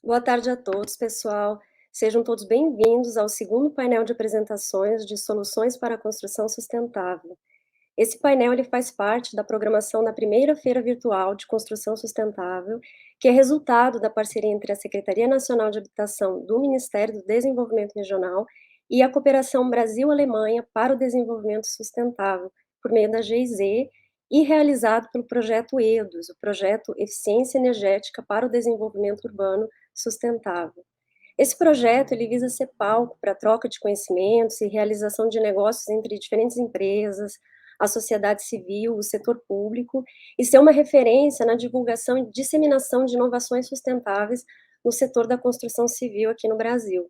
Boa tarde a todos, pessoal. Sejam todos bem-vindos ao segundo painel de apresentações de soluções para a construção sustentável. Esse painel ele faz parte da programação da primeira Feira Virtual de Construção Sustentável, que é resultado da parceria entre a Secretaria Nacional de Habitação do Ministério do Desenvolvimento Regional e a Cooperação Brasil-Alemanha para o Desenvolvimento Sustentável, por meio da GIZ, e realizado pelo projeto EDUS, o projeto Eficiência Energética para o Desenvolvimento Urbano Sustentável. Esse projeto ele visa ser palco para troca de conhecimentos e realização de negócios entre diferentes empresas, a sociedade civil, o setor público, e ser uma referência na divulgação e disseminação de inovações sustentáveis no setor da construção civil aqui no Brasil.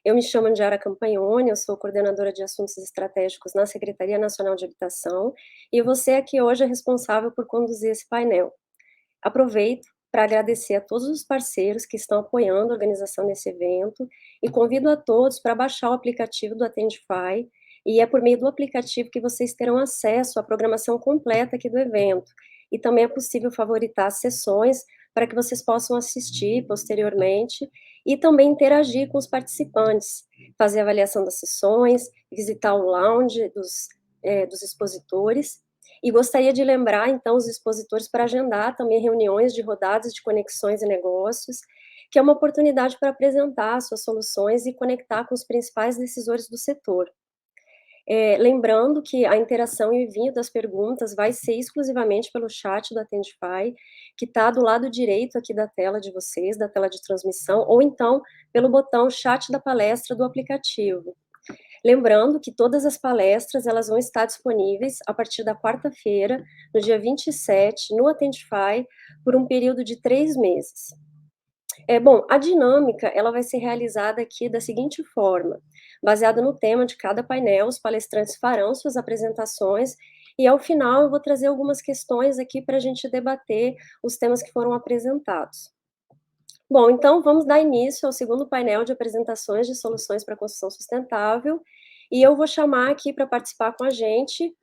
Eu me chamo Andiara Campagnoni, eu sou coordenadora de assuntos estratégicos na Secretaria Nacional de Habitação, e você aqui hoje é responsável por conduzir esse painel. Aproveito para agradecer a todos os parceiros que estão apoiando a organização desse evento e convido a todos para baixar o aplicativo do Attendify, e é por meio do aplicativo que vocês terão acesso à programação completa aqui do evento. E também é possível favoritar as sessões para que vocês possam assistir posteriormente e também interagir com os participantes, fazer avaliação das sessões, visitar o lounge dos expositores. E gostaria de lembrar, então, os expositores para agendar também reuniões de rodadas de conexões e negócios, que é uma oportunidade para apresentar suas soluções e conectar com os principais decisores do setor. Lembrando que a interação e o envio das perguntas vai ser exclusivamente pelo chat do Attendify, que está do lado direito aqui da tela de vocês, da tela de transmissão, ou então pelo botão chat da palestra do aplicativo. Lembrando que todas as palestras elas vão estar disponíveis a partir da quarta-feira, no dia 27, no Attendify, por um período de 3 meses. Bom, a dinâmica ela vai ser realizada aqui da seguinte forma: baseada no tema de cada painel, os palestrantes farão suas apresentações e ao final eu vou trazer algumas questões aqui para a gente debater os temas que foram apresentados. Bom, então vamos dar início ao segundo painel de apresentações de soluções para a construção sustentável, e eu vou chamar aqui para participar com a gente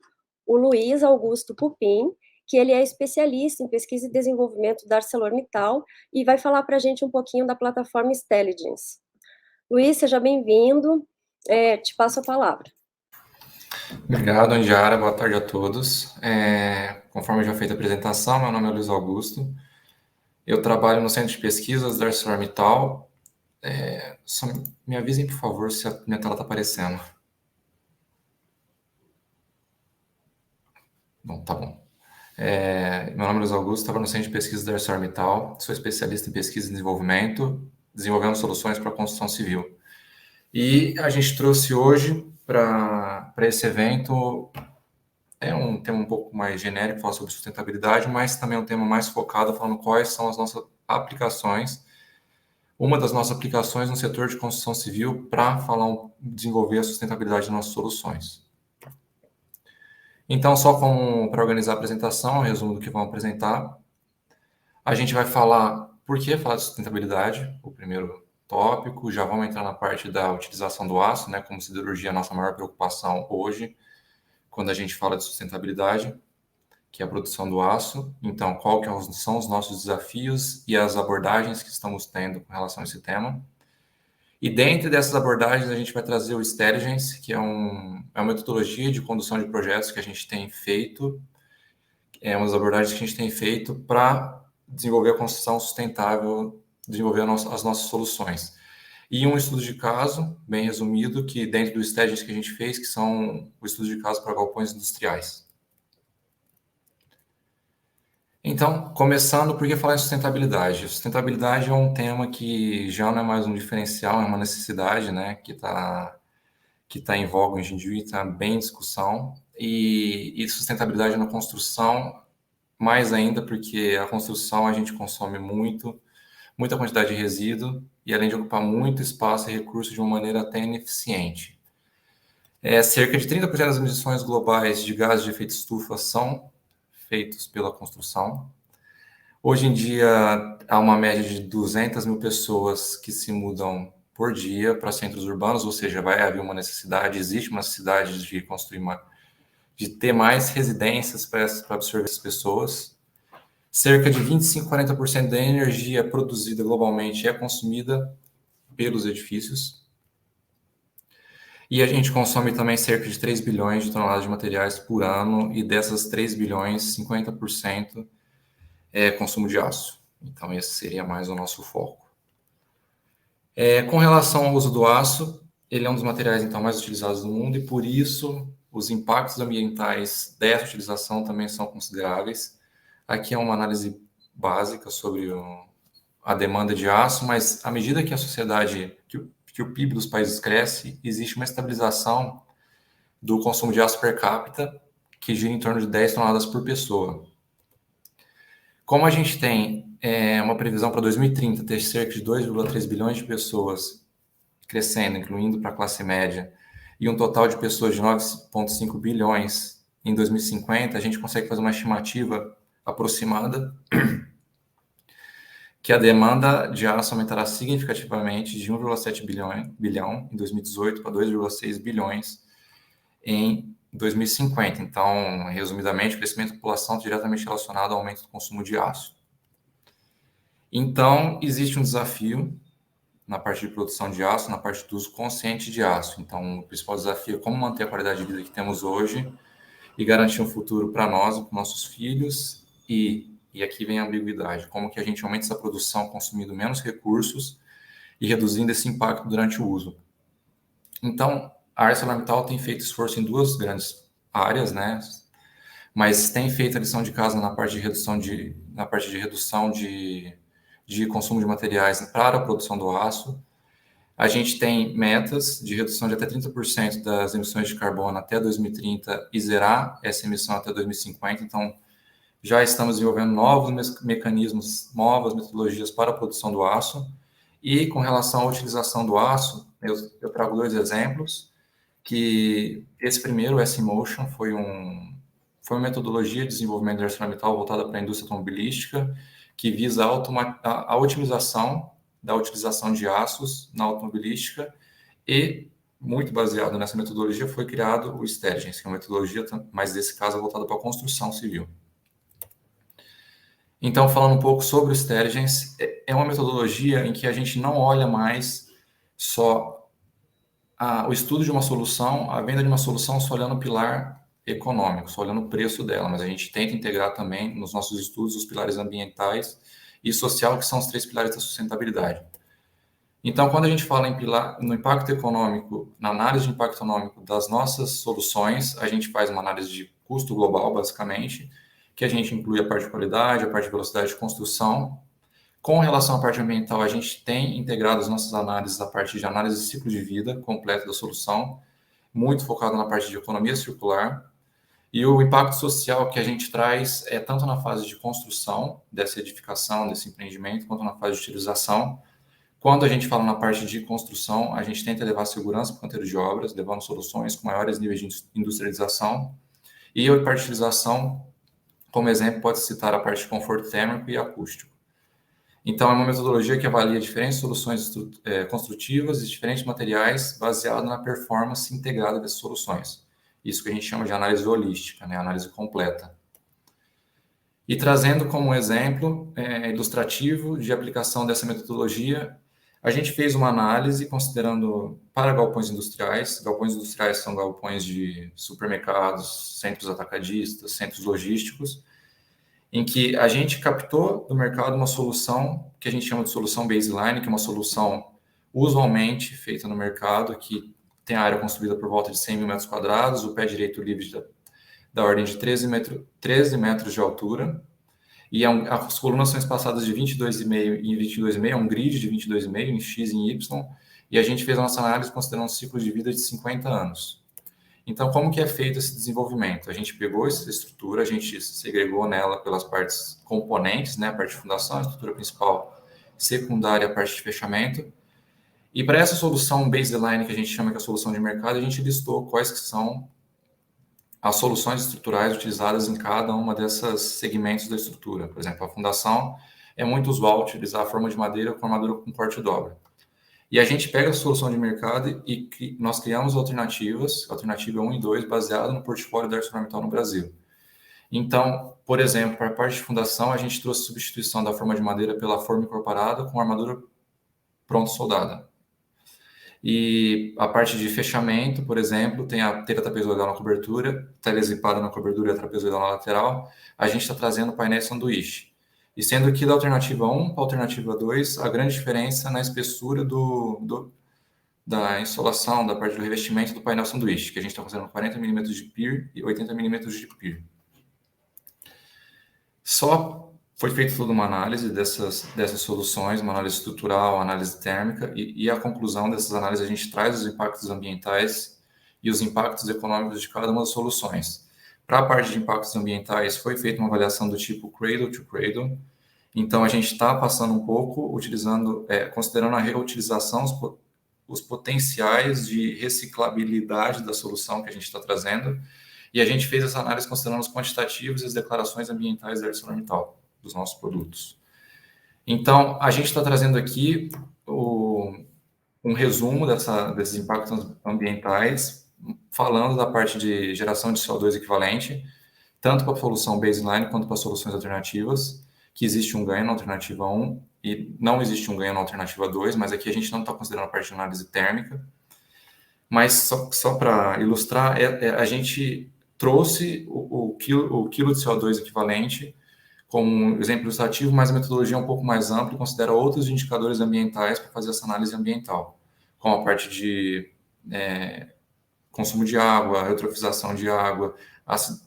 o Luiz Augusto Pupin, que ele é especialista em pesquisa e desenvolvimento da ArcelorMittal e vai falar para a gente um pouquinho da plataforma Stelligence. Luiz, seja bem-vindo, te passo a palavra. Obrigado, Andiara. Boa tarde a todos. Conforme já feita a apresentação, meu nome é Luiz Augusto. Eu trabalho no Centro de Pesquisas da ArcelorMittal. Só me avisem, por favor, se a minha tela está aparecendo. Bom, tá bom. Meu nome é Luiz Augusto, trabalho no Centro de Pesquisas da ArcelorMittal. Sou especialista em pesquisa e desenvolvimento, desenvolvendo soluções para a construção civil. E a gente trouxe hoje para esse evento um tema um pouco mais genérico, falar sobre sustentabilidade, mas também um tema mais focado, falando quais são as nossas aplicações. Uma das nossas aplicações no setor de construção civil para desenvolver a sustentabilidade das nossas soluções. Então, só para organizar a apresentação, um resumo do que vamos apresentar. A gente vai falar por que falar de sustentabilidade, o primeiro tópico. Já vamos entrar na parte da utilização do aço, né, como siderurgia, a nossa maior preocupação hoje, quando a gente fala de sustentabilidade, que é a produção do aço. Então, são os nossos desafios e as abordagens que estamos tendo com relação a esse tema. E dentro dessas abordagens, a gente vai trazer o Stelligence, que é uma metodologia de condução de projetos que a gente tem feito, uma das abordagens que a gente tem feito para desenvolver a construção sustentável, desenvolver as nossas soluções. E um estudo de caso, bem resumido, que dentro do Stelligence que a gente fez, que são o estudo de caso para galpões industriais. Então, começando, por que falar em sustentabilidade? Sustentabilidade é um tema que já não é mais um diferencial, é uma necessidade, né, que tá em voga hoje em dia e está bem em discussão. E sustentabilidade na construção, mais ainda, porque a construção a gente consome muita quantidade de resíduo e além de ocupar muito espaço e recursos de uma maneira até ineficiente. Cerca de 30% das emissões globais de gases de efeito estufa são feitos pela construção. Hoje em dia, há uma média de 200 mil pessoas que se mudam por dia para centros urbanos, ou seja, vai haver uma necessidade, existe uma necessidade de construir de ter mais residências para absorver essas pessoas. Cerca de 25 a 40% da energia produzida globalmente é consumida pelos edifícios. E a gente consome também cerca de 3 bilhões de toneladas de materiais por ano, e dessas 3 bilhões, 50% é consumo de aço. Então, esse seria mais o nosso foco. Com relação ao uso do aço, ele é um dos materiais então mais utilizados no mundo, e por isso os impactos ambientais dessa utilização também são consideráveis. Aqui é uma análise básica sobre a demanda de aço, mas à medida que a sociedade, que o PIB dos países cresce, existe uma estabilização do consumo de aço per capita, que gira em torno de 10 toneladas por pessoa. Como a gente tem uma previsão para 2030 ter cerca de 2,3 bilhões de pessoas crescendo, incluindo para a classe média, e um total de pessoas de 9,5 bilhões em 2050, a gente consegue fazer uma estimativa aproximada que a demanda de aço aumentará significativamente de 1,7 bilhão em 2018 para 2,6 bilhões em 2050. Então, resumidamente, o crescimento da população está diretamente relacionado ao aumento do consumo de aço. Então, existe um desafio na parte de produção de aço, na parte do uso consciente de aço. Então, o principal desafio é como manter a qualidade de vida que temos hoje e garantir um futuro para nós e para nossos filhos. E aqui vem a ambiguidade, como que a gente aumenta essa produção consumindo menos recursos e reduzindo esse impacto durante o uso. Então, a ArcelorMittal tem feito esforço em duas grandes áreas, né? Mas tem feito a lição de casa na parte de redução de consumo de materiais para a produção do aço. A gente tem metas de redução de até 30% das emissões de carbono até 2030 e zerar essa emissão até 2050. Então, já estamos desenvolvendo novos mecanismos, novas metodologias para a produção do aço. E com relação à utilização do aço, eu trago dois exemplos, que esse primeiro, o S-Motion, foi uma metodologia de desenvolvimento da ArcelorMittal voltada para a indústria automobilística, que visa a otimização da utilização de aços na automobilística, e, muito baseado nessa metodologia, foi criado o Stergens, que é uma metodologia, mas nesse caso, voltada para a construção civil. Então, falando um pouco sobre o Stergens, é uma metodologia em que a gente não olha mais só o estudo de uma solução, a venda de uma solução, só olhando o pilar econômico, só olhando o preço dela, mas a gente tenta integrar também nos nossos estudos os pilares ambientais e social, que são os 3 pilares da sustentabilidade. Então, quando a gente fala no impacto econômico, na análise de impacto econômico das nossas soluções, a gente faz uma análise de custo global, basicamente, que a gente inclui a parte de qualidade, a parte de velocidade de construção. Com relação à parte ambiental, a gente tem integrado as nossas análises, a parte de análise de ciclo de vida completa da solução, muito focado na parte de economia circular. E o impacto social que a gente traz é tanto na fase de construção dessa edificação, desse empreendimento, quanto na fase de utilização. Quando a gente fala na parte de construção, a gente tenta levar segurança para o canteiro de obras, levando soluções com maiores níveis de industrialização. E a parte de utilização, como exemplo, pode citar a parte de conforto térmico e acústico. Então, é uma metodologia que avalia diferentes soluções construtivas e diferentes materiais baseado na performance integrada dessas soluções. Isso que a gente chama de análise holística, né? Análise completa. E trazendo como exemplo ilustrativo de aplicação dessa metodologia, a gente fez uma análise considerando para galpões industriais. Galpões industriais são galpões de supermercados, centros atacadistas, centros logísticos, em que a gente captou do mercado uma solução que a gente chama de solução baseline, que é uma solução usualmente feita no mercado, que tem a área construída por volta de 100 mil metros quadrados, o pé direito livre da ordem de 13 metros de altura, e as colunas são espaçadas de 22,5 em 22,5, é um grid de 22,5 em X e em Y, e a gente fez a nossa análise considerando um ciclo de vida de 50 anos. Então, como que é feito esse desenvolvimento? A gente pegou essa estrutura, a gente segregou nela pelas partes componentes, né? A parte de fundação, a estrutura principal, secundária, a parte de fechamento. E para essa solução baseline, que a gente chama de solução de mercado, a gente listou quais que são as soluções estruturais utilizadas em cada uma dessas segmentos da estrutura. Por exemplo, a fundação é muito usual utilizar a forma de madeira com armadura com corte e dobra. E a gente pega a solução de mercado e nós criamos alternativas, alternativa 1 e 2, baseada no portfólio da ArcelorMittal no Brasil. Então, por exemplo, para a parte de fundação, a gente trouxe substituição da forma de madeira pela forma incorporada com armadura pronto soldada. E a parte de fechamento, por exemplo, tem a telha trapezoidal na cobertura, telha zipada na cobertura e a trapezoidal na lateral. A gente está trazendo painel sanduíche. E sendo que da alternativa 1 para a alternativa 2, a grande diferença é na espessura da insolação, da parte do revestimento do painel sanduíche, que a gente está fazendo 40 mm de PIR e 80 mm de PIR. Só foi feita toda uma análise dessas soluções, uma análise estrutural, uma análise térmica, e a conclusão dessas análises a gente traz os impactos ambientais e os impactos econômicos de cada uma das soluções. Para a parte de impactos ambientais, foi feita uma avaliação do tipo cradle to cradle, então a gente está passando um pouco, considerando a reutilização, os potenciais de reciclabilidade da solução que a gente está trazendo, e a gente fez essa análise considerando os quantitativos e as declarações ambientais da ArcelorMittal, dos nossos produtos. Então, a gente está trazendo aqui um resumo desses impactos ambientais, falando da parte de geração de CO2 equivalente, tanto para a solução baseline quanto para soluções alternativas, que existe um ganho na alternativa 1 e não existe um ganho na alternativa 2, mas aqui a gente não está considerando a parte de análise térmica. Mas só para ilustrar, a gente trouxe o quilo de CO2 equivalente como um exemplo ilustrativo, mas a metodologia é um pouco mais ampla e considera outros indicadores ambientais para fazer essa análise ambiental, como a parte de consumo de água, eutrofização de água,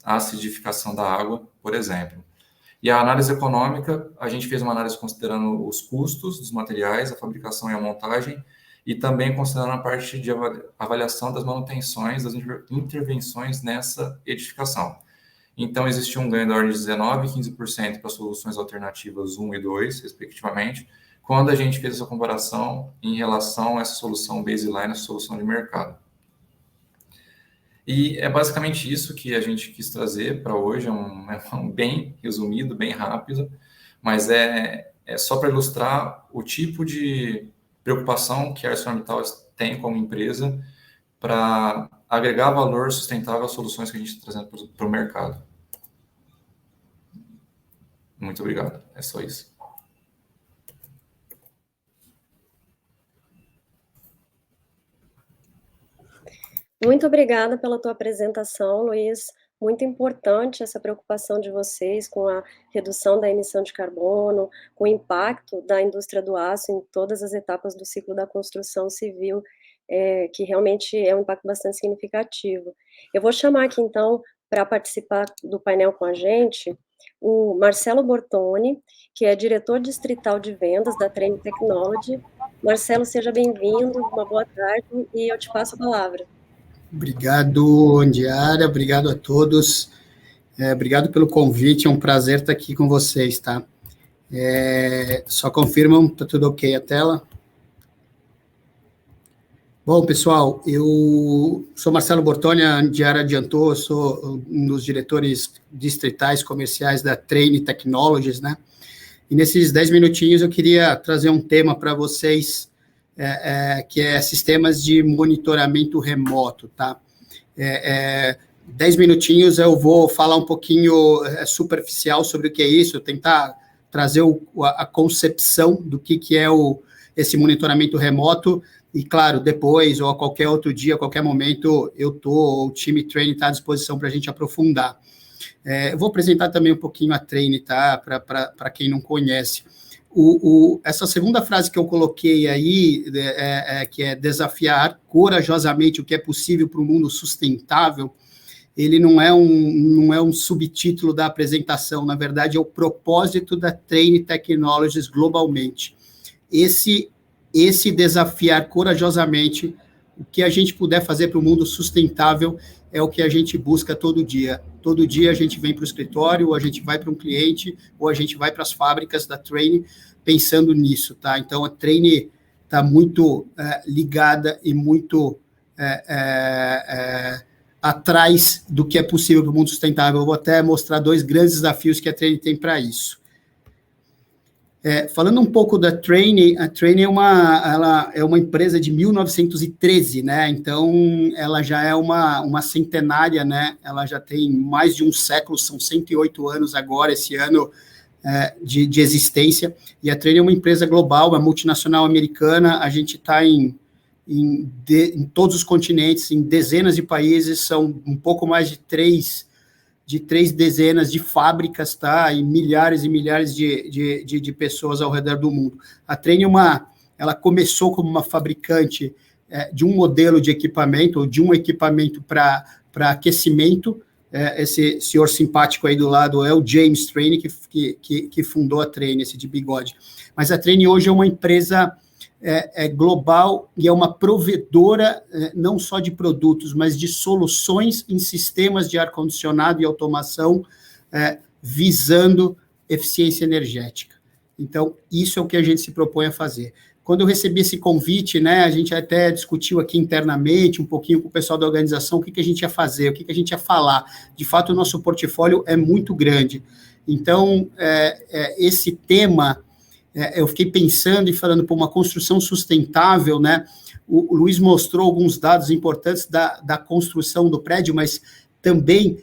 acidificação da água, por exemplo. E a análise econômica, a gente fez uma análise considerando os custos dos materiais, a fabricação e a montagem, e também considerando a parte de avaliação das manutenções, das intervenções nessa edificação. Então, existiu um ganho da ordem de 19% e 15% para soluções alternativas 1 e 2, respectivamente, quando a gente fez essa comparação em relação a essa solução baseline, essa solução de mercado. E é basicamente isso que a gente quis trazer para hoje, é um bem resumido, bem rápido, mas é só para ilustrar o tipo de preocupação que a ArcelorMittal tem como empresa para agregar valor sustentável às soluções que a gente está trazendo para o mercado. Muito obrigado, é só isso. Muito obrigada pela tua apresentação, Luiz. Muito importante essa preocupação de vocês com a redução da emissão de carbono, com o impacto da indústria do aço em todas as etapas do ciclo da construção civil, que realmente é um impacto bastante significativo. Eu vou chamar aqui, então, para participar do painel com a gente, o Marcelo Bortoni, que é diretor distrital de vendas da Trane Technology. Marcelo, seja bem-vindo, uma boa tarde, e eu te passo a palavra. Obrigado, Andiara, obrigado a todos, obrigado pelo convite, é um prazer estar aqui com vocês, tá? Só confirmam, tá tudo ok a tela? Bom, pessoal, eu sou Marcelo Bortoni, a Andiara adiantou, eu sou um dos diretores distritais comerciais da Trane Technologies, né? E nesses 10 minutinhos eu queria trazer um tema para vocês, que é sistemas de monitoramento remoto, tá? 10 minutinhos eu vou falar um pouquinho superficial sobre o que é isso, tentar trazer a concepção do que é esse monitoramento remoto, e claro, depois, ou a qualquer outro dia, a qualquer momento, o time Trane está à disposição para a gente aprofundar. Eu vou apresentar também um pouquinho a Trane, tá? Para quem não conhece. Essa segunda frase que eu coloquei aí, que é desafiar corajosamente o que é possível para um mundo sustentável, ele não é um subtítulo da apresentação, na verdade é o propósito da Trane Technologies globalmente. Esse desafiar corajosamente o que a gente puder fazer para o mundo sustentável é o que a gente busca todo dia. Todo dia a gente vem para o escritório, ou a gente vai para um cliente, ou a gente vai para as fábricas da Trane pensando nisso, tá? Então, a Trane está muito ligada e muito atrás do que é possível para o mundo sustentável. Eu vou até mostrar 2 grandes desafios que a Trane tem para isso. Falando um pouco da Trane, a Trane ela é uma empresa de 1913, né? Então, ela já é uma centenária, né? Ela já tem mais de um século, são 108 anos agora, esse ano, de existência. E a Trane é uma empresa global, uma multinacional americana. A gente está em todos os continentes, em dezenas de países, são um pouco mais de três dezenas de fábricas, tá? E milhares de pessoas ao redor do mundo. A Trane ela começou como uma fabricante de um modelo de equipamento, ou de um equipamento para aquecimento. Esse senhor simpático aí do lado é o James Trane, que fundou a Trane, esse de bigode. Mas a Trane hoje é uma empresa global e é uma provedora não só de produtos, mas de soluções em sistemas de ar-condicionado e automação visando eficiência energética. Então, isso é o que a gente se propõe a fazer. Quando eu recebi esse convite, né, a gente até discutiu aqui internamente um pouquinho com o pessoal da organização o que a gente ia fazer, o que a gente ia falar. De fato, o nosso portfólio é muito grande. Então, esse tema... eu fiquei pensando e falando, por uma construção sustentável, né? O Luiz mostrou alguns dados importantes da construção do prédio, mas também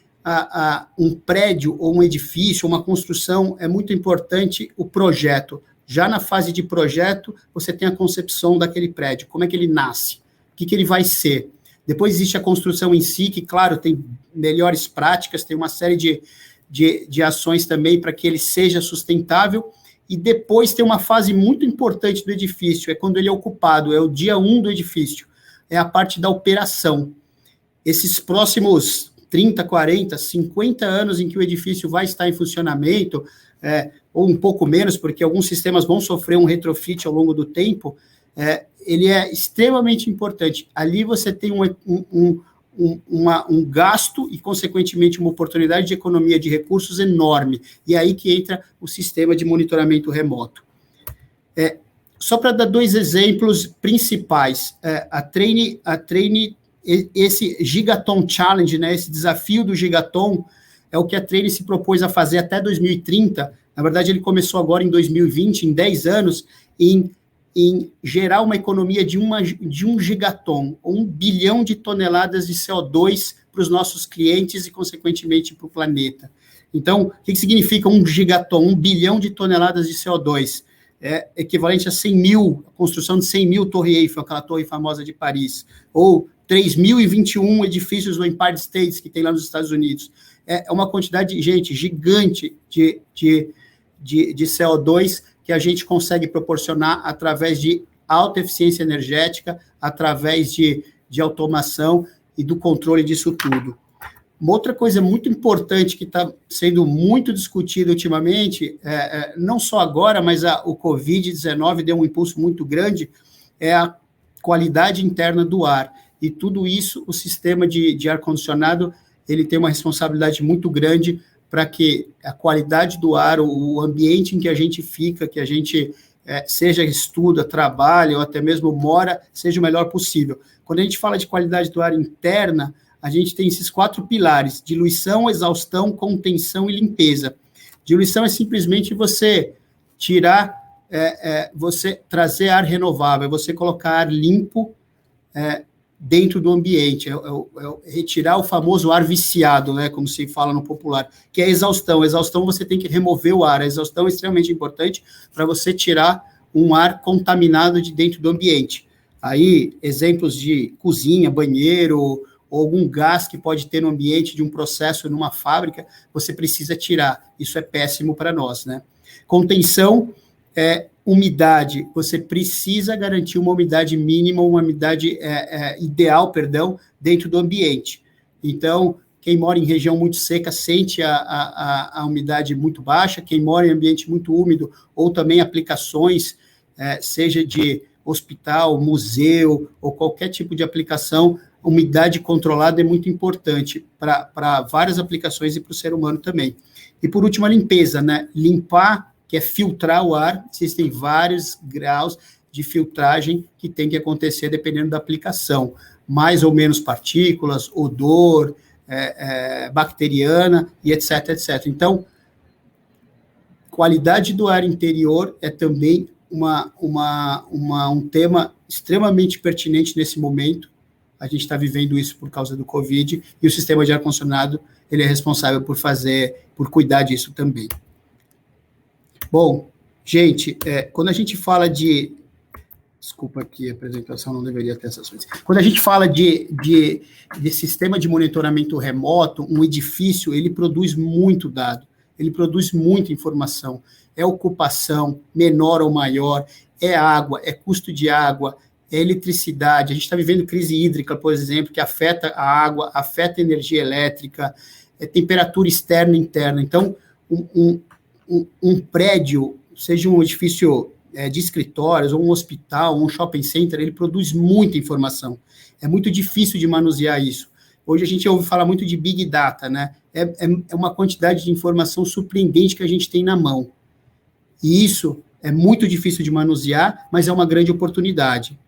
um prédio ou um edifício, uma construção, é muito importante o projeto. Já na fase de projeto, você tem a concepção daquele prédio, como é que ele nasce, o que ele vai ser. Depois existe a construção em si, que, claro, tem melhores práticas, tem uma série de ações também para que ele seja sustentável. E depois tem uma fase muito importante do edifício, é quando ele é ocupado, é o dia 1 do edifício, é a parte da operação. Esses próximos 30, 40, 50 anos em que o edifício vai estar em funcionamento, ou um pouco menos, porque alguns sistemas vão sofrer um retrofit ao longo do tempo, ele é extremamente importante. Ali você tem um gasto e, consequentemente, uma oportunidade de economia de recursos enorme. E é aí que entra o sistema de monitoramento remoto. Só para dar 2 exemplos principais, a Trane, esse Gigaton Challenge, né, esse desafio do Gigaton, é o que a Trane se propôs a fazer até 2030. Na verdade, ele começou agora em 2020, em 10 anos, em gerar uma economia de 1 gigaton, ou 1 bilhão de toneladas de CO2 para os nossos clientes e, consequentemente, para o planeta. Então, o que significa 1 gigaton? 1 bilhão de toneladas de CO2. É equivalente a 100 mil, a construção de 100 mil Torre Eiffel, aquela torre famosa de Paris, ou 3.021 edifícios do Empire State, que tem lá nos Estados Unidos. É uma quantidade, gente, gigante de CO2 que a gente consegue proporcionar através de alta eficiência energética, através de automação e do controle disso tudo. Uma outra coisa muito importante que está sendo muito discutida ultimamente, não só agora, mas o Covid-19 deu um impulso muito grande, é a qualidade interna do ar. E tudo isso, o sistema de ar-condicionado, ele tem uma responsabilidade muito grande para que a qualidade do ar, o ambiente em que a gente fica, que a gente seja estuda, trabalha ou até mesmo mora, seja o melhor possível. Quando a gente fala de qualidade do ar interna, a gente tem esses 4 pilares: diluição, exaustão, contenção e limpeza. Diluição é simplesmente você tirar, você trazer ar renovável, você colocar ar limpo dentro do ambiente, retirar o famoso ar viciado, né, como se fala no popular, que é a exaustão. A exaustão, você tem que remover o ar. A exaustão é extremamente importante para você tirar um ar contaminado de dentro do ambiente. Aí, exemplos de cozinha, banheiro, ou algum gás que pode ter no ambiente de um processo numa fábrica, você precisa tirar. Isso é péssimo para nós, né? Contenção umidade, você precisa garantir uma umidade mínima, uma umidade ideal, dentro do ambiente. Então, quem mora em região muito seca sente a umidade muito baixa, quem mora em ambiente muito úmido, ou também aplicações, seja de hospital, museu, ou qualquer tipo de aplicação, umidade controlada é muito importante para várias aplicações e para o ser humano também. E, por último, a limpeza, né? Limpar, que é filtrar o ar. Existem vários graus de filtragem que tem que acontecer dependendo da aplicação. Mais ou menos partículas, odor, bacteriana e etc, etc. Então, qualidade do ar interior é também um tema extremamente pertinente nesse momento. A gente está vivendo isso por causa do Covid, e o sistema de ar-condicionado, ele é responsável por cuidar disso também. Bom, gente, quando a gente fala de... Desculpa aqui, a apresentação não deveria ter essas coisas. Quando a gente fala de sistema de monitoramento remoto, um edifício, ele produz muito dado, ele produz muita informação. É ocupação, menor ou maior, é água, é custo de água, é eletricidade. A gente está vivendo crise hídrica, por exemplo, que afeta a água, afeta a energia elétrica, é temperatura externa e interna. Então, um prédio, seja um edifício de escritórios, ou um hospital, ou um shopping center, ele produz muita informação. É muito difícil de manusear isso. Hoje a gente ouve falar muito de Big Data, né? É uma quantidade de informação surpreendente que a gente tem na mão. E isso é muito difícil de manusear, mas é uma grande oportunidade.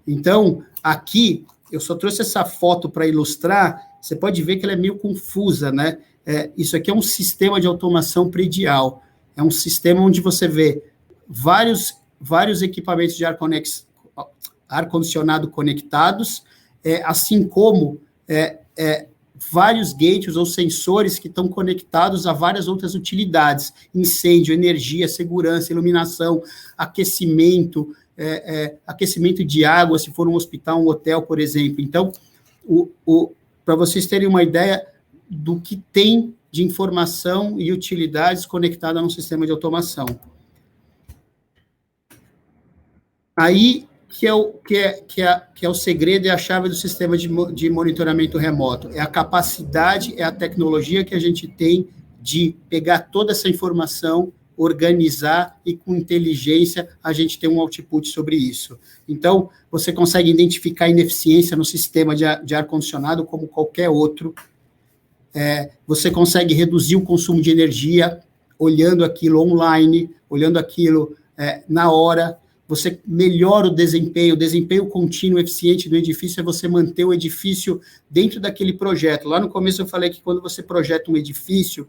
Então, aqui, eu só trouxe essa foto para ilustrar, você pode ver que ela é meio confusa, né? Isso aqui é um sistema de automação predial. É um sistema onde você vê vários equipamentos de ar-condicionado conectados, assim como vários gates ou sensores que estão conectados a várias outras utilidades, incêndio, energia, segurança, iluminação, aquecimento, aquecimento de água, se for um hospital, um hotel, por exemplo. Então, para vocês terem uma ideia do que tem de informação e utilidades conectada num sistema de automação. Aí que é o segredo e a chave do sistema de monitoramento remoto. É a capacidade, é a tecnologia que a gente tem de pegar toda essa informação, organizar e, com inteligência, a gente ter um output sobre isso. Então, você consegue identificar ineficiência no sistema de ar-condicionado como qualquer outro. Você consegue reduzir o consumo de energia olhando aquilo online, olhando aquilo na hora. Você melhora o desempenho contínuo, eficiente do edifício, é você manter o edifício dentro daquele projeto. Lá no começo eu falei que quando você projeta um edifício,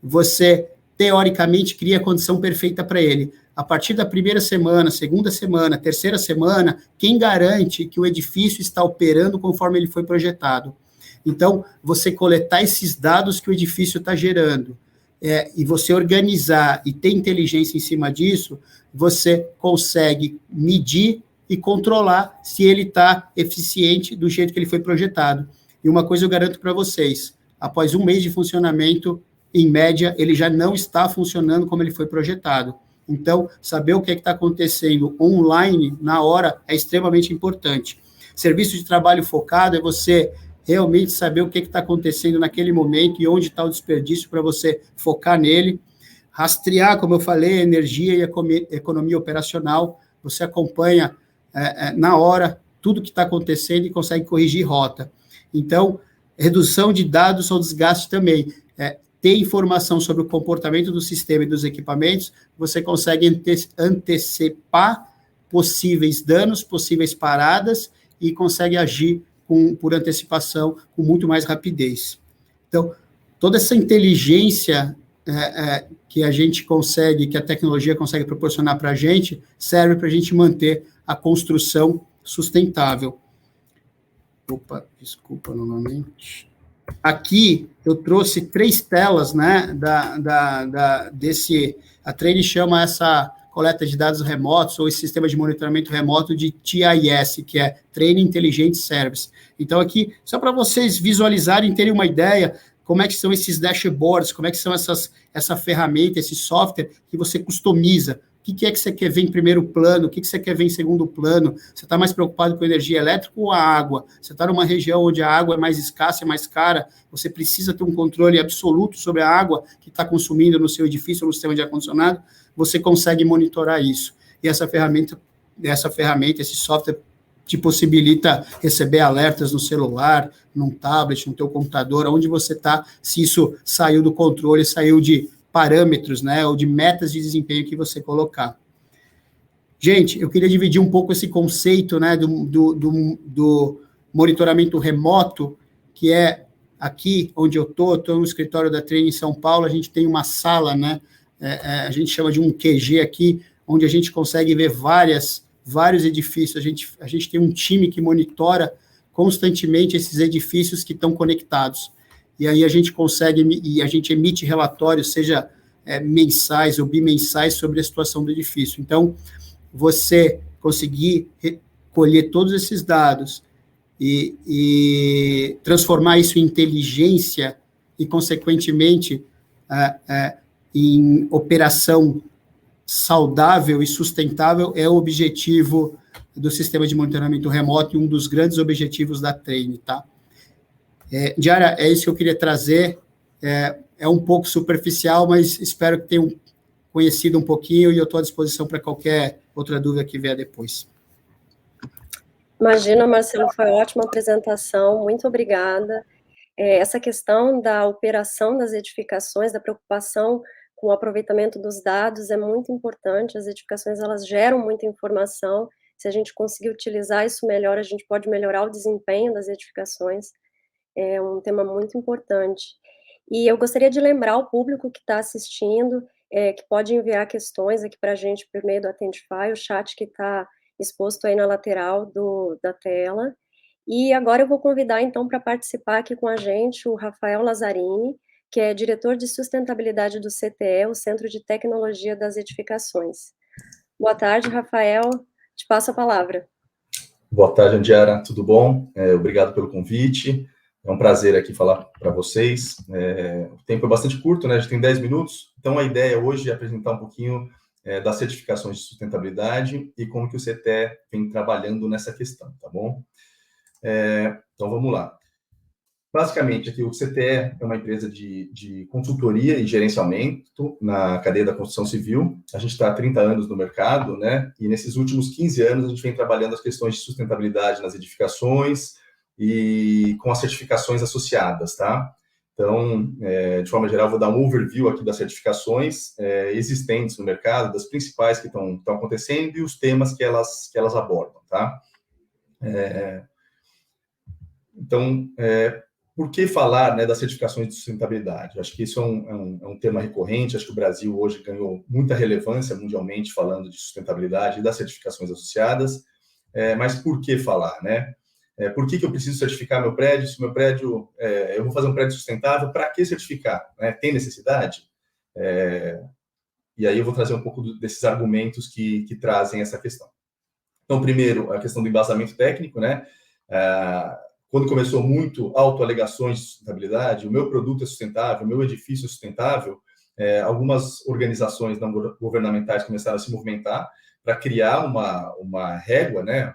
você, teoricamente, cria a condição perfeita para ele. A partir da primeira semana, segunda semana, terceira semana, quem garante que o edifício está operando conforme ele foi projetado? Então, você coletar esses dados que o edifício está gerando, e você organizar e ter inteligência em cima disso, você consegue medir e controlar se ele está eficiente do jeito que ele foi projetado. E uma coisa eu garanto para vocês, após um mês de funcionamento, em média, ele já não está funcionando como ele foi projetado. Então, saber o que está acontecendo online, na hora, é extremamente importante. Serviço de trabalho focado é você realmente saber o que está acontecendo naquele momento e onde está o desperdício para você focar nele. Rastrear, como eu falei, a energia e a economia operacional, você acompanha na hora tudo que está acontecendo e consegue corrigir rota. Então, redução de dados ou desgaste também. Ter informação sobre o comportamento do sistema e dos equipamentos, você consegue antecipar possíveis danos, possíveis paradas e consegue agir por antecipação, com muito mais rapidez. Então, toda essa inteligência que a gente consegue, que a tecnologia consegue proporcionar para a gente, serve para a gente manter a construção sustentável. Opa, desculpa novamente. Aqui, eu trouxe 3 telas, né, a Trane chama essa coleta de dados remotos, ou esse sistema de monitoramento remoto de TIS, que é Trane Intelligent Service. Então, aqui, só para vocês visualizarem, terem uma ideia, como é que são esses dashboards, como é que são essa ferramenta, esse software que você customiza. O que é que você quer ver em primeiro plano? O que você quer ver em segundo plano? Você está mais preocupado com a energia elétrica ou a água? Você está numa região onde a água é mais escassa, é mais cara, você precisa ter um controle absoluto sobre a água que está consumindo no seu edifício ou no sistema de ar-condicionado, você consegue monitorar isso. E essa ferramenta, esse software, te possibilita receber alertas no celular, num tablet, no teu computador, onde você está, se isso saiu do controle, saiu de parâmetros, né, ou de metas de desempenho que você colocar. Gente, eu queria dividir um pouco esse conceito, né, do monitoramento remoto, que é aqui onde eu estou no escritório da Trane em São Paulo, a gente tem uma sala, né, a gente chama de um QG aqui, onde a gente consegue ver vários edifícios. A gente tem um time que monitora constantemente esses edifícios que estão conectados. E aí a gente emite relatórios, seja mensais ou bimensais, sobre a situação do edifício. Então, você conseguir recolher todos esses dados e transformar isso em inteligência e, consequentemente, em operação saudável e sustentável é o objetivo do sistema de monitoramento remoto e um dos grandes objetivos da Treine, tá? Diara, é isso que eu queria trazer. É um pouco superficial, mas espero que tenham conhecido um pouquinho e eu estou à disposição para qualquer outra dúvida que vier depois. Imagina, Marcelo, foi uma ótima apresentação, muito obrigada. Essa questão da operação das edificações, da preocupação com o aproveitamento dos dados é muito importante. As edificações, elas geram muita informação. Se a gente conseguir utilizar isso melhor, a gente pode melhorar o desempenho das edificações. É um tema muito importante. E eu gostaria de lembrar ao público que está assistindo, que pode enviar questões aqui para a gente por meio do Attendify, o chat que está exposto aí na lateral da tela. E agora eu vou convidar, então, para participar aqui com a gente o Rafael Lazzarini, que é diretor de sustentabilidade do CTE, o Centro de Tecnologia das Edificações. Boa tarde, Rafael, te passo a palavra. Boa tarde, Andiara, tudo bom? Obrigado pelo convite, é um prazer aqui falar para vocês. O tempo é bastante curto, né? A gente tem 10 minutos, então a ideia hoje é apresentar um pouquinho das certificações de sustentabilidade e como que o CTE vem trabalhando nessa questão, tá bom? Então, vamos lá. Basicamente, aqui o CTE é uma empresa de consultoria e gerenciamento na cadeia da construção civil. A gente está há 30 anos no mercado, né? E nesses últimos 15 anos a gente vem trabalhando as questões de sustentabilidade nas edificações e com as certificações associadas, tá? Então, de forma geral, vou dar um overview aqui das certificações existentes no mercado, das principais que estão acontecendo e os temas que elas abordam, tá? Então, por que falar, né, das certificações de sustentabilidade? Acho que isso é um tema recorrente, acho que o Brasil hoje ganhou muita relevância mundialmente falando de sustentabilidade e das certificações associadas, mas por que falar, né? Por que eu preciso certificar meu prédio? Se meu prédio, eu vou fazer um prédio sustentável, para que certificar? Né? Tem necessidade? E aí eu vou trazer um pouco desses argumentos que trazem essa questão. Então, primeiro, a questão do embasamento técnico, né? Quando começou muito autoalegações de sustentabilidade, o meu produto é sustentável, o meu edifício é sustentável, algumas organizações não governamentais começaram a se movimentar para criar uma régua, né,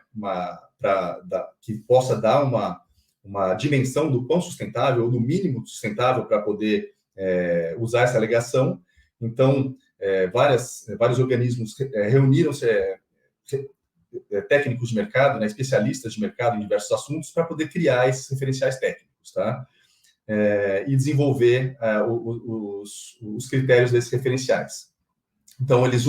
que possa dar uma dimensão do quão sustentável, ou do mínimo sustentável, para poder usar essa alegação. Então, vários organismos reuniram-se, técnicos de mercado, né, especialistas de mercado em diversos assuntos, para poder criar esses referenciais técnicos, tá? E desenvolver os critérios desses referenciais. Então, eles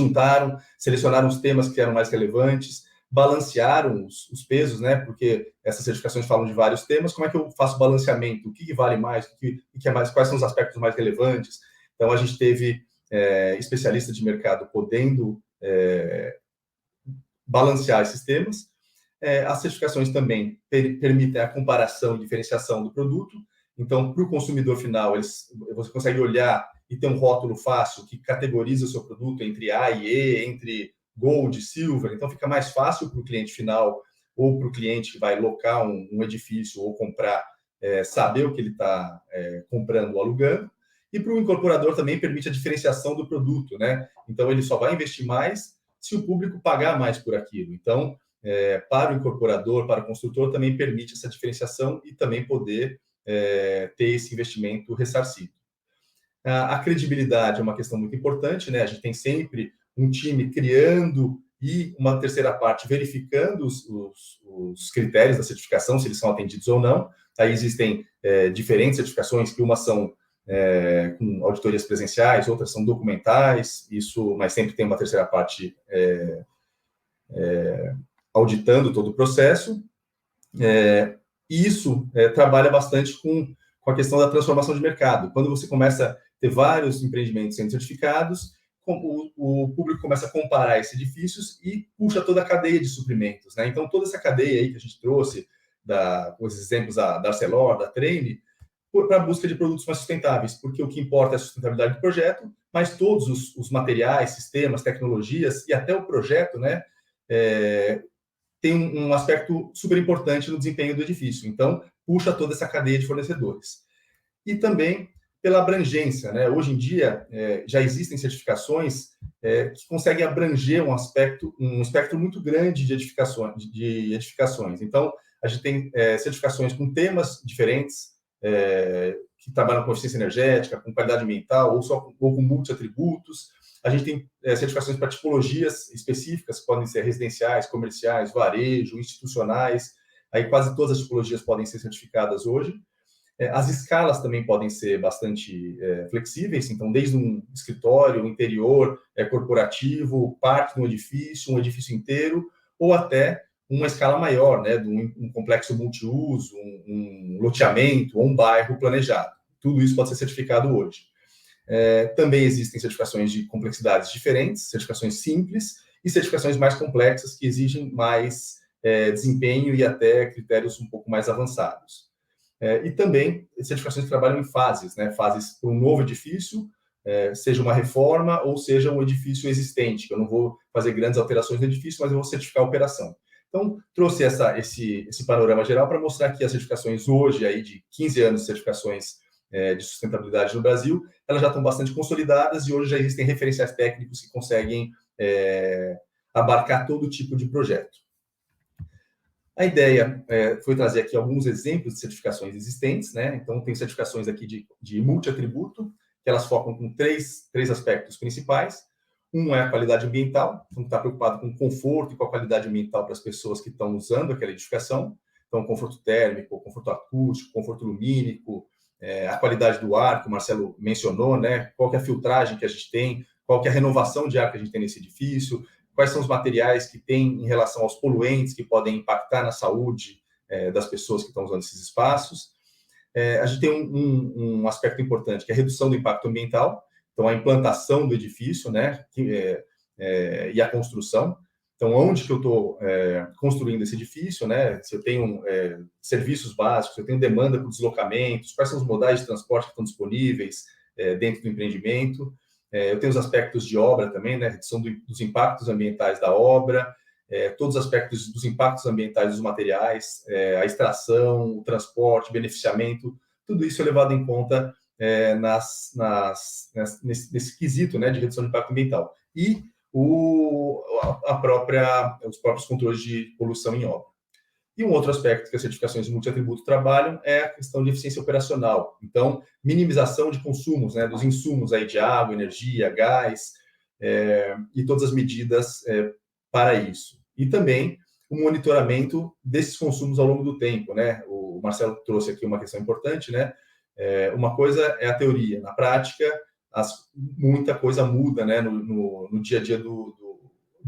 selecionaram os temas que eram mais relevantes, balancearam os pesos, né? Porque essas certificações falam de vários temas. Como é que eu faço o que vale mais, o que é mais, quais são os aspectos mais relevantes? Então, a gente teve especialistas de mercado podendo balancear esses temas. As certificações também permitem a comparação e diferenciação do produto. Então, para o consumidor final, você consegue olhar e ter um rótulo fácil que categoriza o seu produto entre A e E, entre Gold, Silver. Então, fica mais fácil para o cliente final ou para o cliente que vai locar um edifício ou comprar, saber o que ele está comprando ou alugando. E para o incorporador também permite a diferenciação do produto, né? Então, ele só vai investir mais se o público pagar mais por aquilo. Então, para o incorporador, para o construtor, também permite essa diferenciação e também poder ter esse investimento ressarcido. A credibilidade é uma questão muito importante, né? A gente tem sempre um time criando e uma terceira parte verificando os critérios da certificação, se eles são atendidos ou não. Aí existem diferentes certificações, que umas são com auditorias presenciais, outras são documentais, mas sempre tem uma terceira parte auditando todo o processo. E isso trabalha bastante com a questão da transformação de mercado. Quando você começa a ter vários empreendimentos sendo certificados, o público começa a comparar esses edifícios e puxa toda a cadeia de suprimentos, né? Então, toda essa cadeia aí que a gente trouxe, com os exemplos da Arcelor, da Trane, para a busca de produtos mais sustentáveis, porque o que importa é a sustentabilidade do projeto, mas todos os materiais, sistemas, tecnologias e até o projeto, né, tem um aspecto super importante no desempenho do edifício. Então, puxa toda essa cadeia de fornecedores. E também pela abrangência, né? Hoje em dia, já existem certificações que conseguem abranger um espectro muito grande de edificações. Então, a gente tem certificações com temas diferentes, que trabalham com eficiência energética, com qualidade ambiental, ou com multi-atributos. A gente tem certificações para tipologias específicas, que podem ser residenciais, comerciais, varejo, institucionais. Aí quase todas as tipologias podem ser certificadas hoje. As escalas também podem ser bastante flexíveis, então, desde um escritório, interior, corporativo, parte de um edifício inteiro, ou até uma escala maior, né, de um complexo multiuso, um loteamento ou um bairro planejado. Tudo isso pode ser certificado hoje. Também existem certificações de complexidades diferentes, certificações simples e certificações mais complexas que exigem mais desempenho e até critérios um pouco mais avançados. E também certificações que trabalham em fases, né? Fases para um novo edifício, seja uma reforma ou seja um edifício existente, que eu não vou fazer grandes alterações no edifício, mas eu vou certificar a operação. Então, trouxe esse panorama geral para mostrar que as certificações hoje, aí de 15 anos de certificações de sustentabilidade no Brasil, elas já estão bastante consolidadas e hoje já existem referenciais técnicos que conseguem abarcar todo tipo de projeto. A ideia foi trazer aqui alguns exemplos de certificações existentes, né? Então, tem certificações aqui de multi-atributo, que elas focam com três aspectos principais. Um é a qualidade ambiental, então está preocupado com o conforto e com a qualidade ambiental para as pessoas que estão usando aquela edificação. Então, conforto térmico, conforto acústico, conforto lumínico, a qualidade do ar, que o Marcelo mencionou, né? Qual que é a filtragem que a gente tem, qual que é a renovação de ar que a gente tem nesse edifício, quais são os materiais que tem em relação aos poluentes que podem impactar na saúde das pessoas que estão usando esses espaços. A gente tem um aspecto importante, que é a redução do impacto ambiental, então a implantação do edifício, né, e a construção. Então, onde que eu estou construindo esse edifício, né, se eu tenho serviços básicos, se eu tenho demanda por deslocamentos, quais são os modais de transporte que estão disponíveis dentro do empreendimento. Eu tenho os aspectos de obra também, né, redução dos impactos ambientais da obra, todos os aspectos dos impactos ambientais dos materiais, a extração, o transporte, beneficiamento, tudo isso é levado em conta nesse quesito, né, de redução de impacto ambiental. E os próprios controles de poluição em obra. E um outro aspecto que as certificações de multi-atributo trabalham é a questão de eficiência operacional. Então, minimização de consumos, né, dos insumos aí de água, energia, gás, e todas as medidas para isso. E também o monitoramento desses consumos ao longo do tempo, né? O Marcelo trouxe aqui uma questão importante, né? Uma coisa é a teoria. Na prática, muita coisa muda, né, no dia a dia do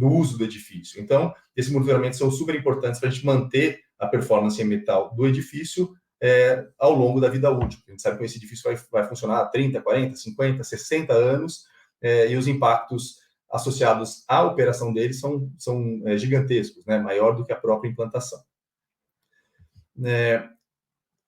uso do edifício. Então, esses monitoramentos são super importantes para a gente manter a performance ambiental do edifício ao longo da vida útil. A gente sabe que esse edifício vai funcionar há 30, 40, 50, 60 anos, e os impactos associados à operação dele são gigantescos, né? Maior do que a própria implantação.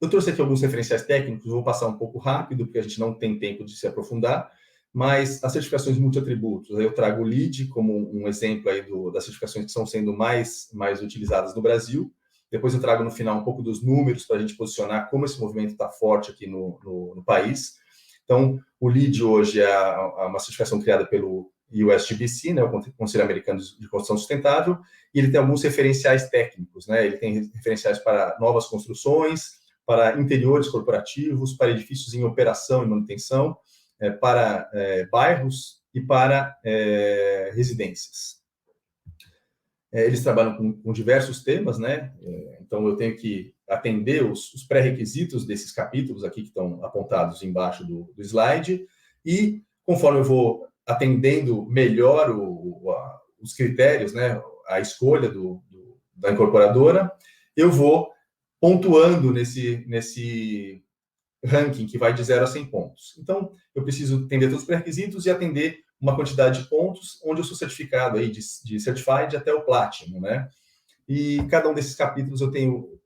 Eu trouxe aqui alguns referenciais técnicos, vou passar um pouco rápido, porque a gente não tem tempo de se aprofundar, mas as certificações multi-atributos, eu trago o LEED como um exemplo aí das certificações que estão sendo mais utilizadas no Brasil. Depois eu trago no final um pouco dos números para a gente posicionar como esse movimento está forte aqui no país. Então, o LEED hoje é uma certificação criada pelo USGBC, né, o Conselho Americano de Construção Sustentável, e ele tem alguns referenciais técnicos, né? Ele tem referenciais para novas construções, para interiores corporativos, para edifícios em operação e manutenção, para bairros e para residências. Eles trabalham com diversos temas, né? Então, eu tenho que atender os pré-requisitos desses capítulos aqui que estão apontados embaixo do slide, e conforme eu vou atendendo melhor os critérios, né, a escolha da incorporadora, eu vou pontuando nesse ranking que vai de 0 a 100 pontos. Então, eu preciso atender todos os pré-requisitos e atender uma quantidade de pontos, onde eu sou certificado aí de Certified até o Platinum, né? E cada um desses capítulos eu tenho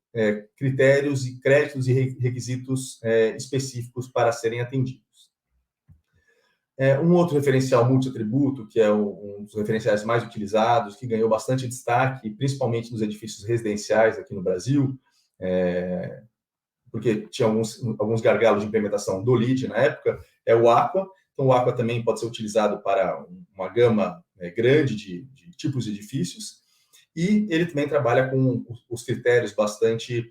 critérios e créditos e requisitos específicos para serem atendidos. Um outro referencial multi-atributo, que é um dos referenciais mais utilizados, que ganhou bastante destaque, principalmente nos edifícios residenciais aqui no Brasil, porque tinha alguns gargalos de implementação do LEED na época, é o Aqua. Então, o Aqua também pode ser utilizado para uma gama grande de tipos de edifícios, e ele também trabalha com os critérios bastante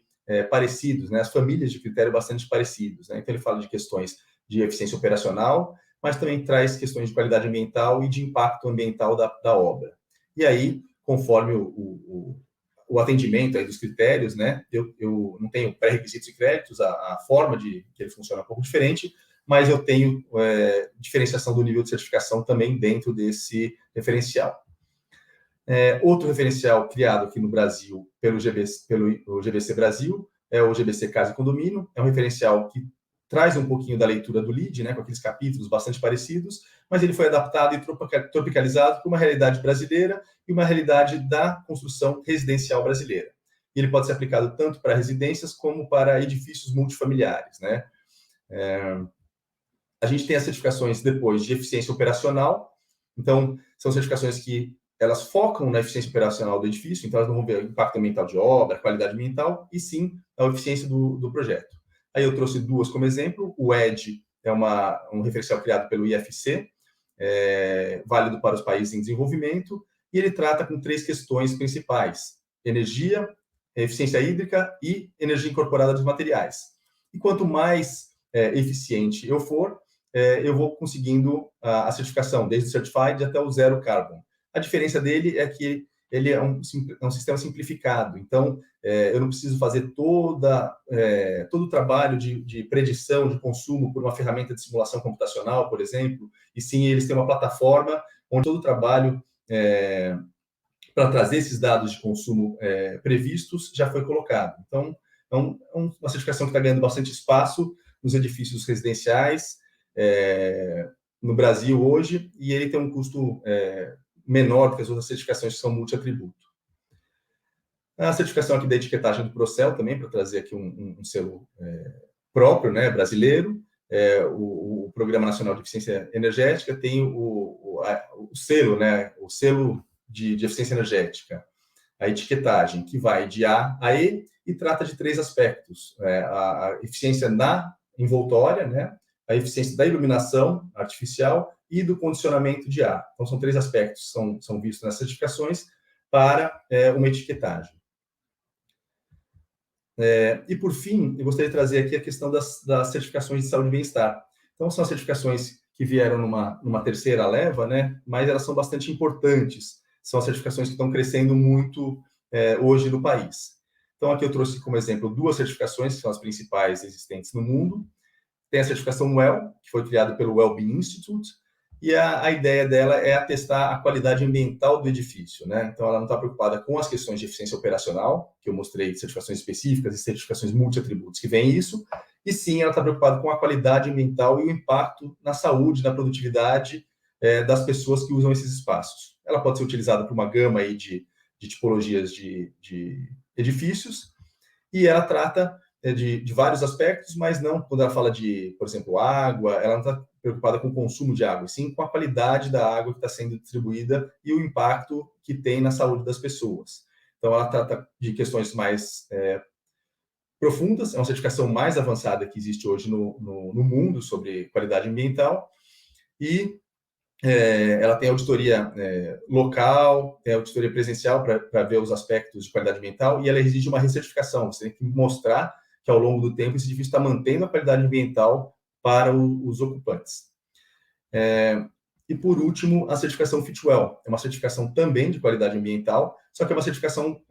parecidos, né? As famílias de critério bastante parecidos, né? Então, ele fala de questões de eficiência operacional, mas também traz questões de qualidade ambiental e de impacto ambiental da obra. E aí, conforme o atendimento aí dos critérios, né? Eu não tenho pré-requisitos e créditos, a forma que ele funciona é um pouco diferente, mas eu tenho diferenciação do nível de certificação também dentro desse referencial. Outro referencial criado aqui no Brasil pelo GBC Brasil é o GBC Casa e Condomínio. É um referencial que traz um pouquinho da leitura do LEED, né, com aqueles capítulos bastante parecidos, mas ele foi adaptado e tropicalizado para uma realidade brasileira e uma realidade da construção residencial brasileira. E ele pode ser aplicado tanto para residências como para edifícios multifamiliares, né? A gente tem as certificações depois de eficiência operacional. Então, são certificações que elas focam na eficiência operacional do edifício, então elas não vão ver o impacto ambiental de obra, qualidade ambiental, e sim a eficiência do projeto. Aí eu trouxe duas como exemplo. O ED é um referencial criado pelo IFC, válido para os países em desenvolvimento, e ele trata com 3 questões principais: energia, eficiência hídrica e energia incorporada dos materiais. E quanto mais eficiente eu for, eu vou conseguindo a certificação, desde o Certified até o Zero Carbon. A diferença dele é que ele é um sistema simplificado, então eu não preciso fazer todo o trabalho de predição de consumo por uma ferramenta de simulação computacional, por exemplo, e sim eles têm uma plataforma onde todo o trabalho para trazer esses dados de consumo previstos já foi colocado. Então, é uma certificação que está ganhando bastante espaço nos edifícios residenciais no Brasil hoje, e ele tem um custo menor do que as outras certificações que são multi-atributo. A certificação aqui da etiquetagem do Procel também, para trazer aqui um selo próprio, né, brasileiro. O Programa Nacional de Eficiência Energética tem o selo, né, o selo de eficiência energética, a etiquetagem, que vai de A a E e trata de 3 aspectos: a eficiência na envoltória, né, a eficiência da iluminação artificial e do condicionamento de ar. Então, são 3 aspectos que são vistos nas certificações para uma etiquetagem. E, por fim, eu gostaria de trazer aqui a questão das certificações de saúde e bem-estar. Então, são certificações que vieram numa terceira leva, né, mas elas são bastante importantes. São as certificações que estão crescendo muito hoje no país. Então, aqui eu trouxe como exemplo 2 certificações, que são as principais existentes no mundo. Tem a certificação WELL, que foi criada pelo Wellbeing Institute, e a ideia dela é atestar a qualidade ambiental do edifício, né? Então, ela não está preocupada com as questões de eficiência operacional, que eu mostrei, certificações específicas e certificações multi-atributos que vem isso, e sim, ela está preocupada com a qualidade ambiental e o impacto na saúde, na produtividade das pessoas que usam esses espaços. Ela pode ser utilizada por uma gama aí de tipologias de edifícios, e ela trata de vários aspectos, mas não quando ela fala de, por exemplo, água, ela não está preocupada com o consumo de água, sim com a qualidade da água que está sendo distribuída e o impacto que tem na saúde das pessoas. Então, ela trata de questões mais profundas, é uma certificação mais avançada que existe hoje no mundo sobre qualidade ambiental, e ela tem auditoria local, tem auditoria presencial para ver os aspectos de qualidade ambiental, e ela exige uma recertificação. Você tem que mostrar que ao longo do tempo esse edifício está mantendo a qualidade ambiental para os ocupantes. E por último, a certificação Fitwel. É uma certificação também de qualidade ambiental, só que é uma certificação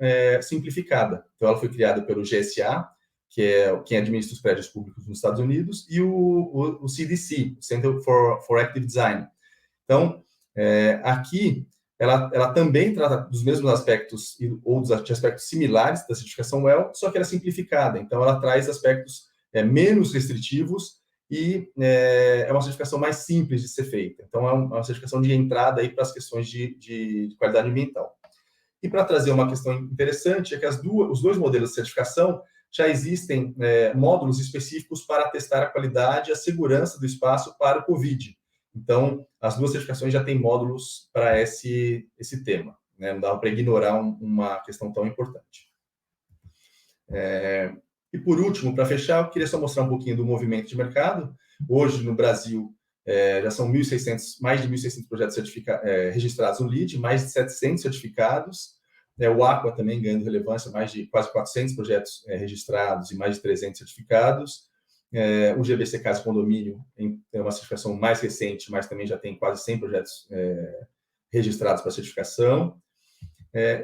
simplificada. Então, ela foi criada pelo GSA, que é quem administra os prédios públicos nos Estados Unidos, e o CDC, Center for Active Design. Então, aqui, ela também trata dos mesmos aspectos ou de aspectos similares da certificação WELL, só que ela é simplificada. Então, ela traz aspectos menos restritivos e é uma certificação mais simples de ser feita. Então, é uma certificação de entrada aí para as questões de qualidade ambiental. E para trazer uma questão interessante, é que os dois modelos de certificação já existem módulos específicos para testar a qualidade e a segurança do espaço para o COVID. Então, as duas certificações já têm módulos para esse tema, né? Não dá para ignorar uma questão tão importante. E, por último, para fechar, eu queria só mostrar um pouquinho do movimento de mercado. Hoje, no Brasil, já são mais de 1.600 projetos registrados no LEED, mais de 700 certificados. O Aqua também ganhando relevância, mais de quase 400 projetos registrados e mais de 300 certificados. O GBC Casa e Condomínio é uma certificação mais recente, mas também já tem quase 100 projetos registrados para certificação.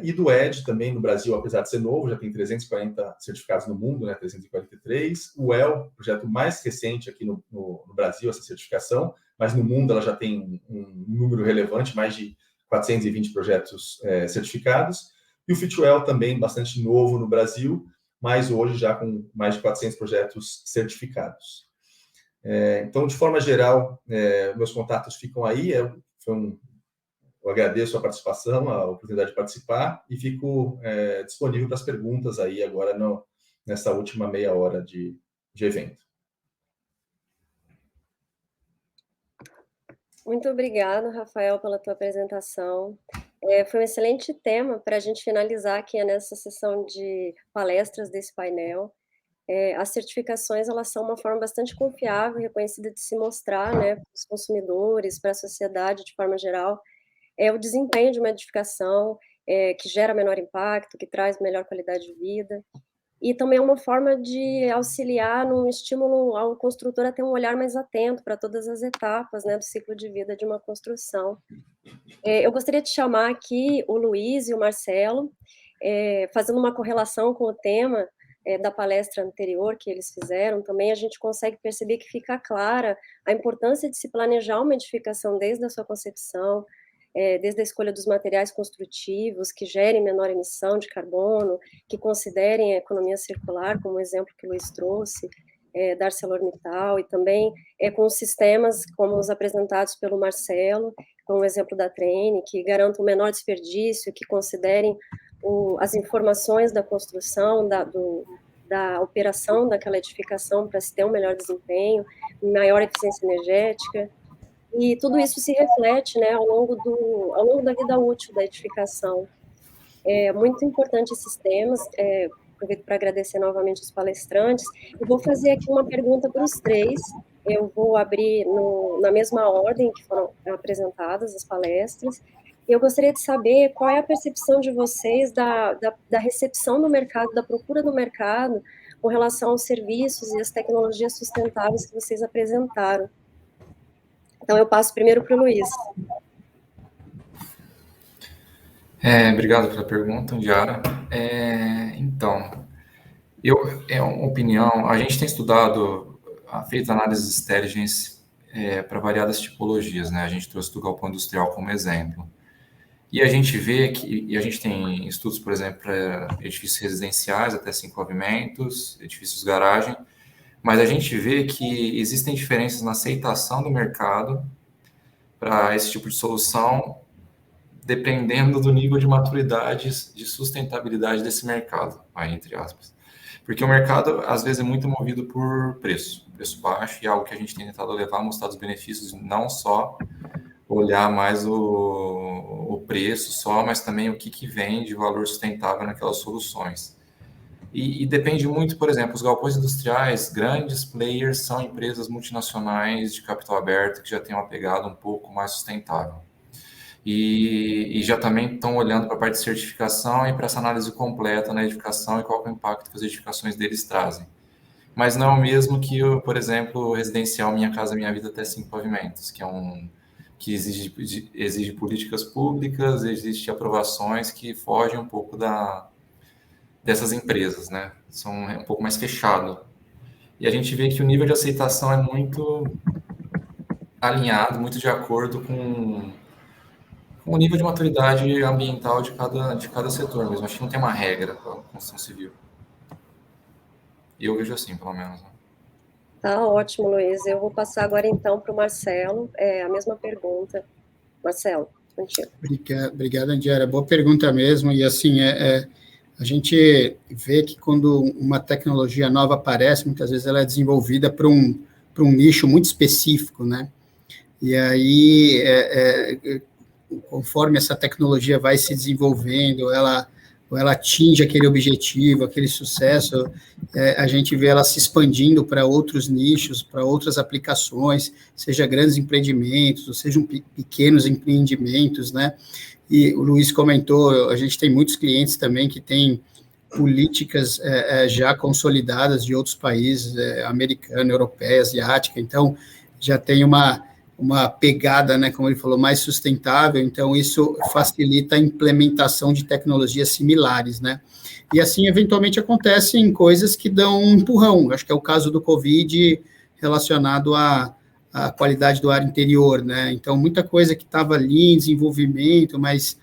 E do ED também no Brasil, apesar de ser novo, já tem 340 certificados no mundo, né, 343. O EL, projeto mais recente aqui no Brasil, essa certificação, mas no mundo ela já tem um número relevante, mais de 420 projetos certificados. E o Fit2Well também bastante novo no Brasil, mas hoje já com mais de 400 projetos certificados. Então, de forma geral, meus contatos ficam aí. Eu agradeço a participação, a oportunidade de participar e fico disponível para as perguntas aí agora nessa última meia hora de evento. Muito obrigada, Rafael, pela tua apresentação. Foi um excelente tema para a gente finalizar aqui nessa sessão de palestras desse painel. As certificações, elas são uma forma bastante confiável e reconhecida de se mostrar, né, para os consumidores, para a sociedade de forma geral, o desempenho de uma edificação que gera menor impacto, que traz melhor qualidade de vida, e também é uma forma de auxiliar no estímulo ao construtor a ter um olhar mais atento para todas as etapas, né, do ciclo de vida de uma construção. Eu gostaria de chamar aqui o Luiz e o Marcelo, fazendo uma correlação com o tema da palestra anterior que eles fizeram, também a gente consegue perceber que fica clara a importância de se planejar uma edificação desde a sua concepção, desde a escolha dos materiais construtivos, que gerem menor emissão de carbono, que considerem a economia circular, como o exemplo que o Luiz trouxe, da ArcelorMittal, e também com sistemas como os apresentados pelo Marcelo, como o exemplo da Trane, que garantam menor desperdício, que considerem as informações da construção, da operação daquela edificação para se ter um melhor desempenho, maior eficiência energética. E tudo isso se reflete, né, ao longo da vida útil da edificação. É muito importante esses temas. Aproveito para agradecer novamente os palestrantes. E vou fazer aqui uma pergunta para os três. Eu vou abrir na mesma ordem que foram apresentadas as palestras. Eu gostaria de saber qual é a percepção de vocês da recepção do mercado, da procura do mercado, com relação aos serviços e às tecnologias sustentáveis que vocês apresentaram. Então, eu passo primeiro para o Luiz. Obrigado pela pergunta, Diara. Então, é uma opinião, a gente tem estudado, feito análises de intelligence para variadas tipologias, né? A gente trouxe do galpão industrial como exemplo. E a gente vê e a gente tem estudos, por exemplo, para edifícios residenciais, até 5 pavimentos, edifícios garagem, mas a gente vê que existem diferenças na aceitação do mercado para esse tipo de solução, dependendo do nível de maturidade, de sustentabilidade desse mercado, entre aspas. Porque o mercado, às vezes, é muito movido por preço baixo, e é algo que a gente tem tentado levar, mostrar os benefícios, não só olhar mais o preço só, mas também o que vem de valor sustentável naquelas soluções. E depende muito, por exemplo, os galpões industriais, grandes players são empresas multinacionais de capital aberto que já têm uma pegada um pouco mais sustentável. E já também estão olhando para a parte de certificação e para essa análise completa na edificação e qual é o impacto que as edificações deles trazem. Mas não é o mesmo que, por exemplo, o residencial Minha Casa Minha Vida até 5 pavimentos, que exige políticas públicas, exige aprovações que fogem um pouco dessas empresas, né? São um pouco mais fechado. E a gente vê que o nível de aceitação é muito alinhado, muito de acordo com o nível de maturidade ambiental de cada setor mesmo. Acho que não tem uma regra para a construção civil. E eu vejo assim, pelo menos. Né? Tá ótimo, Luiz. Eu vou passar agora, então, para o Marcelo, a mesma pergunta. Marcelo, contigo. Obrigado, Andiara. Boa pergunta mesmo. E, assim, a gente vê que quando uma tecnologia nova aparece, muitas vezes ela é desenvolvida para um nicho muito específico, né? E aí, conforme essa tecnologia vai se desenvolvendo, ela atinge aquele objetivo, aquele sucesso, a gente vê ela se expandindo para outros nichos, para outras aplicações, seja grandes empreendimentos, ou sejam pequenos empreendimentos, né? E o Luiz comentou, a gente tem muitos clientes também que têm políticas já consolidadas de outros países, americana, europeia, asiática, então já tem uma pegada, né, como ele falou, mais sustentável, então isso facilita a implementação de tecnologias similares, né? E assim, eventualmente, acontecem coisas que dão um empurrão, acho que é o caso do Covid relacionado à qualidade do ar interior, né? Então, muita coisa que estava ali em desenvolvimento, mas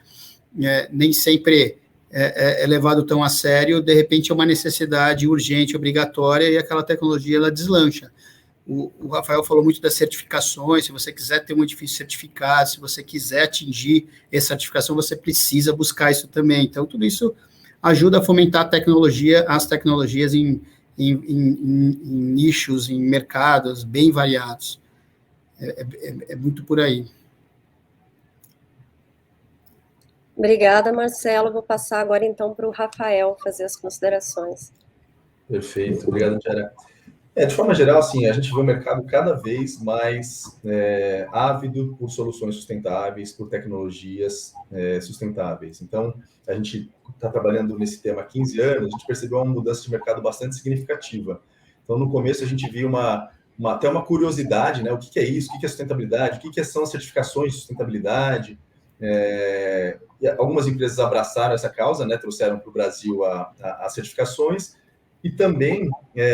nem sempre é levado tão a sério, de repente é uma necessidade urgente, obrigatória, e aquela tecnologia, ela deslancha. O Rafael falou muito das certificações, se você quiser ter um edifício certificado, se você quiser atingir essa certificação, você precisa buscar isso também. Então, tudo isso ajuda a fomentar as tecnologias em nichos, em mercados bem variados. É muito por aí. Obrigada, Marcelo. Vou passar agora, então, para o Rafael fazer as considerações. Perfeito, obrigado, Tiara. De forma geral, assim, a gente vê o mercado cada vez mais ávido por soluções sustentáveis, por tecnologias sustentáveis. Então, a gente está trabalhando nesse tema há 15 anos, a gente percebeu uma mudança de mercado bastante significativa. Então, no começo, a gente viu até uma curiosidade, né? O que é isso? O que é sustentabilidade? O que são as certificações de sustentabilidade? E algumas empresas abraçaram essa causa, né? Trouxeram para o Brasil as certificações, e também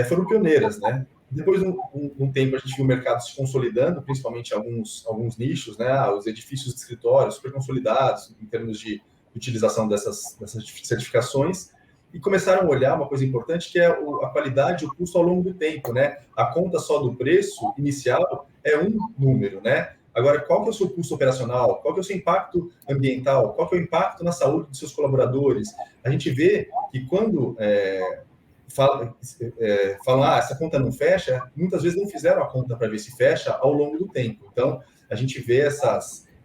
foram pioneiras, né? Depois de um tempo, a gente viu o mercado se consolidando, principalmente alguns nichos, né? Os edifícios de escritório super consolidados em termos de utilização dessas certificações, e começaram a olhar uma coisa importante, que é a qualidade e o custo ao longo do tempo, né? A conta só do preço inicial é um número, né? Agora, qual que é o seu custo operacional? Qual que é o seu impacto ambiental? Qual que é o impacto na saúde dos seus colaboradores? A gente vê que quando falam, essa conta não fecha, muitas vezes não fizeram a conta para ver se fecha ao longo do tempo. Então, a gente vê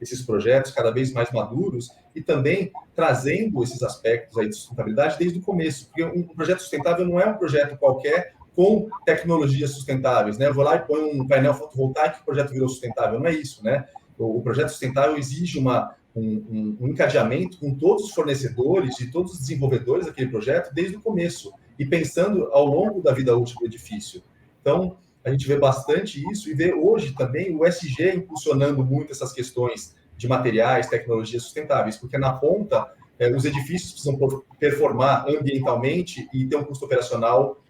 esses projetos cada vez mais maduros e também trazendo esses aspectos aí de sustentabilidade desde o começo, porque um projeto sustentável não é um projeto qualquer com tecnologias sustentáveis, né? Eu vou lá e ponho um painel fotovoltaico e o projeto virou sustentável, não é isso, né? O projeto sustentável exige um encadeamento com todos os fornecedores e todos os desenvolvedores daquele projeto desde o começo, e pensando ao longo da vida útil do edifício. Então, a gente vê bastante isso, e vê hoje também o ESG impulsionando muito essas questões de materiais, tecnologias sustentáveis, porque na ponta, os edifícios precisam performar ambientalmente e ter um custo operacional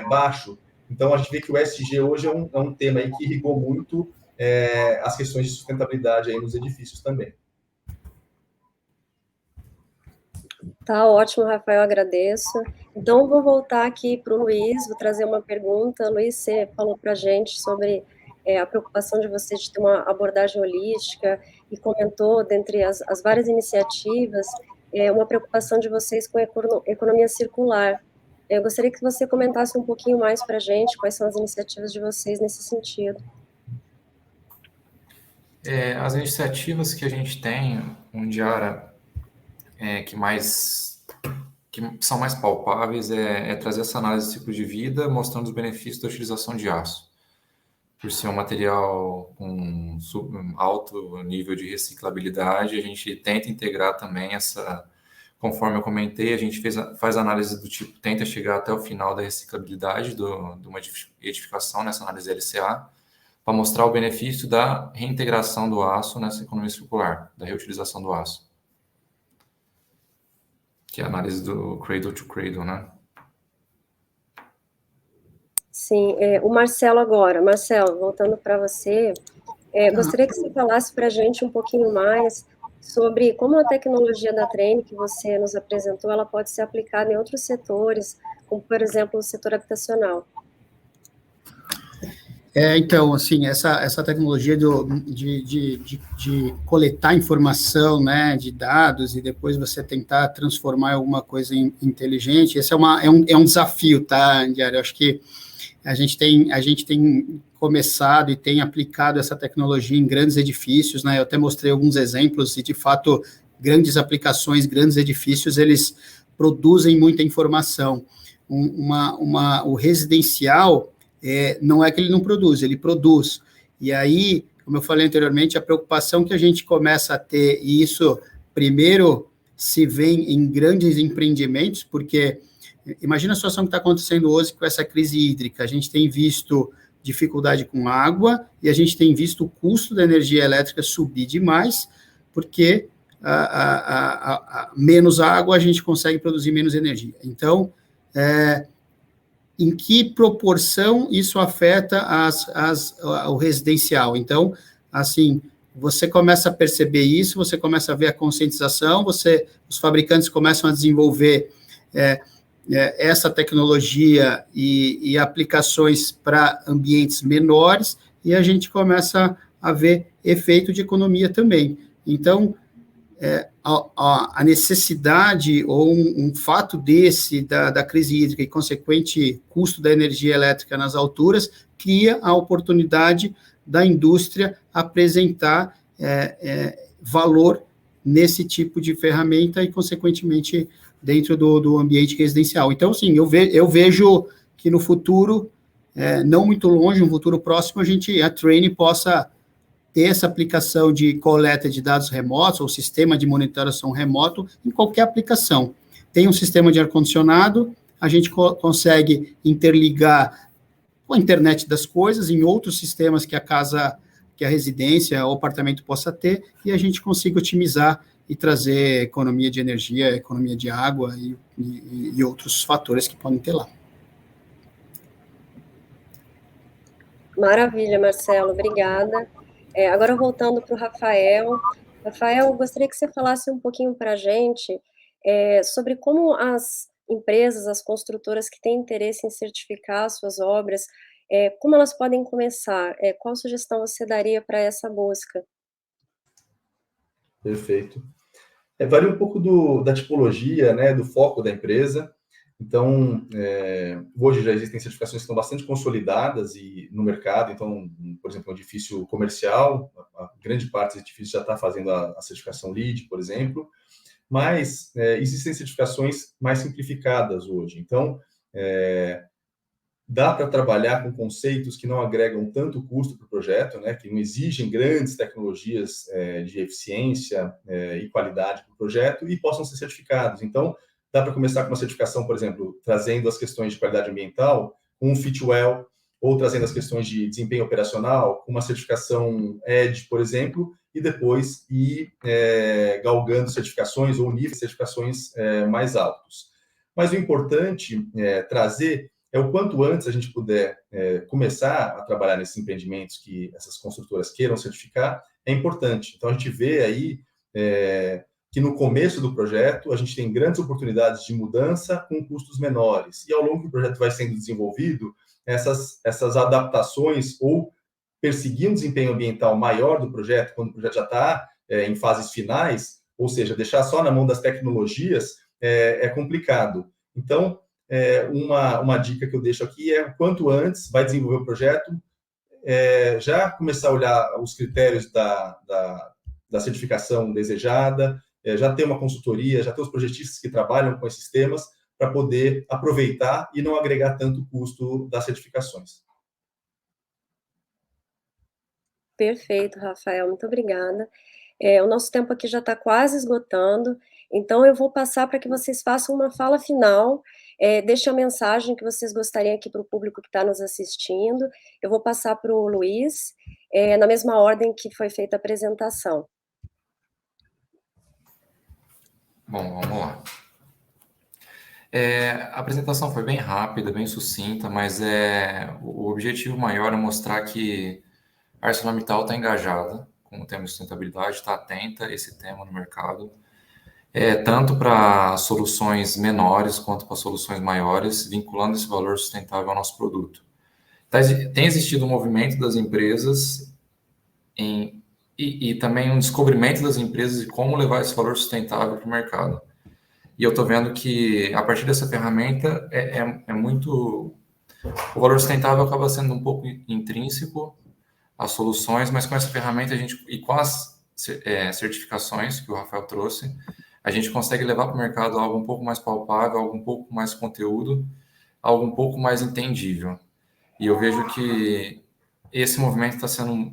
baixo. Então, a gente vê que o ESG hoje é um tema aí que irrigou muito as questões de sustentabilidade aí nos edifícios também. Tá ótimo, Rafael, agradeço. Então, vou voltar aqui para o Luiz, vou trazer uma pergunta. Luiz, você falou para a gente sobre a preocupação de vocês de ter uma abordagem holística e comentou, dentre as várias iniciativas, uma preocupação de vocês com a economia circular. Eu gostaria que você comentasse um pouquinho mais para a gente quais são as iniciativas de vocês nesse sentido. As iniciativas que a gente tem, Mundiara, que são mais palpáveis, é trazer essa análise de ciclo de vida, mostrando os benefícios da utilização de aço. Por ser um material com alto nível de reciclabilidade, a gente tenta integrar também conforme eu comentei, a gente faz análise do tipo, tenta chegar até o final da reciclabilidade de uma edificação, nessa análise LCA, para mostrar o benefício da reintegração do aço nessa economia circular, da reutilização do aço. Que é a análise do cradle to cradle, né? Sim, o Marcelo agora. Marcelo, voltando para você, gostaria que você falasse para a gente um pouquinho mais sobre como a tecnologia da Treine que você nos apresentou, ela pode ser aplicada em outros setores, como, por exemplo, o setor habitacional. Então, assim, essa tecnologia de coletar informação, né, de dados, e depois você tentar transformar em alguma coisa inteligente, esse é um desafio, tá, Diário? Eu acho que a gente tem começado e tem aplicado essa tecnologia em grandes edifícios, né? Eu até mostrei alguns exemplos e, de fato, grandes aplicações, grandes edifícios, eles produzem muita informação. O residencial, não é que ele não produz, ele produz. E aí, como eu falei anteriormente, a preocupação que a gente começa a ter, e isso primeiro se vê em grandes empreendimentos, porque imagina a situação que está acontecendo hoje com essa crise hídrica. A gente tem visto dificuldade com água e a gente tem visto o custo da energia elétrica subir demais, porque menos água a gente consegue produzir menos energia. Então, em que proporção isso afeta o residencial? Então, assim, você começa a perceber isso, você começa a ver a conscientização, os fabricantes começam a desenvolver essa tecnologia e aplicações para ambientes menores, e a gente começa a ver efeito de economia também. Então, a necessidade ou um fato desse, da crise hídrica e consequente custo da energia elétrica nas alturas, cria a oportunidade da indústria apresentar valor nesse tipo de ferramenta e, consequentemente, dentro do ambiente residencial. Então, sim, eu vejo que no futuro, não muito longe, um futuro próximo, a Trane possa ter essa aplicação de coleta de dados remotos, ou sistema de monitoração remoto, em qualquer aplicação. Tem um sistema de ar-condicionado, a gente consegue interligar com a internet das coisas em outros sistemas que a residência ou apartamento possa ter, e a gente consiga otimizar e trazer economia de energia, economia de água e outros fatores que podem ter lá. Maravilha, Marcelo, obrigada. Agora, voltando para o Rafael. Rafael, eu gostaria que você falasse um pouquinho para a gente sobre como as empresas, as construtoras que têm interesse em certificar suas obras, como elas podem começar? Qual sugestão você daria para essa busca? Perfeito. Varia um pouco da tipologia, né, do foco da empresa. Então, hoje já existem certificações que estão bastante consolidadas no mercado. Então, por exemplo, um edifício comercial, a grande parte dos edifícios já está fazendo a certificação LEED, por exemplo. Mas existem certificações mais simplificadas hoje. Então, dá para trabalhar com conceitos que não agregam tanto custo para o projeto, né, que não exigem grandes tecnologias de eficiência e qualidade para o projeto e possam ser certificados. Então, dá para começar com uma certificação, por exemplo, trazendo as questões de qualidade ambiental, com um Fitwel, ou trazendo as questões de desempenho operacional, com uma certificação EDGE, por exemplo, e depois ir galgando certificações ou níveis de certificações mais altos. Mas o importante trazer o quanto antes a gente puder começar a trabalhar nesses empreendimentos que essas construtoras queiram certificar, é importante. Então, a gente vê aí que no começo do projeto a gente tem grandes oportunidades de mudança com custos menores. E ao longo que o projeto vai sendo desenvolvido, essas adaptações ou perseguir um desempenho ambiental maior do projeto, quando o projeto já está em fases finais, ou seja, deixar só na mão das tecnologias, é complicado. Então, uma dica que eu deixo aqui é, quanto antes vai desenvolver o projeto, já começar a olhar os critérios da certificação desejada, já ter uma consultoria, já ter os projetistas que trabalham com esses temas, para poder aproveitar e não agregar tanto custo das certificações. Perfeito, Rafael, muito obrigada. O nosso tempo aqui já está quase esgotando, então eu vou passar para que vocês façam uma fala final, deixem a mensagem que vocês gostariam aqui para o público que está nos assistindo. Eu vou passar para o Luiz, na mesma ordem que foi feita a apresentação. Bom, vamos lá. A apresentação foi bem rápida, bem sucinta, mas o objetivo maior é mostrar que a ArcelorMittal está engajada com o tema de sustentabilidade, está atenta a esse tema no mercado, tanto para soluções menores quanto para soluções maiores, vinculando esse valor sustentável ao nosso produto. tem existido um movimento das empresas e também um descobrimento das empresas de como levar esse valor sustentável para o mercado. E eu estou vendo que, a partir dessa ferramenta, é muito... O valor sustentável acaba sendo um pouco intrínseco às soluções, mas com essa ferramenta, e com as certificações que o Rafael trouxe, a gente consegue levar para o mercado algo um pouco mais palpável, algo um pouco mais conteúdo, algo um pouco mais entendível. E eu vejo que esse movimento está sendo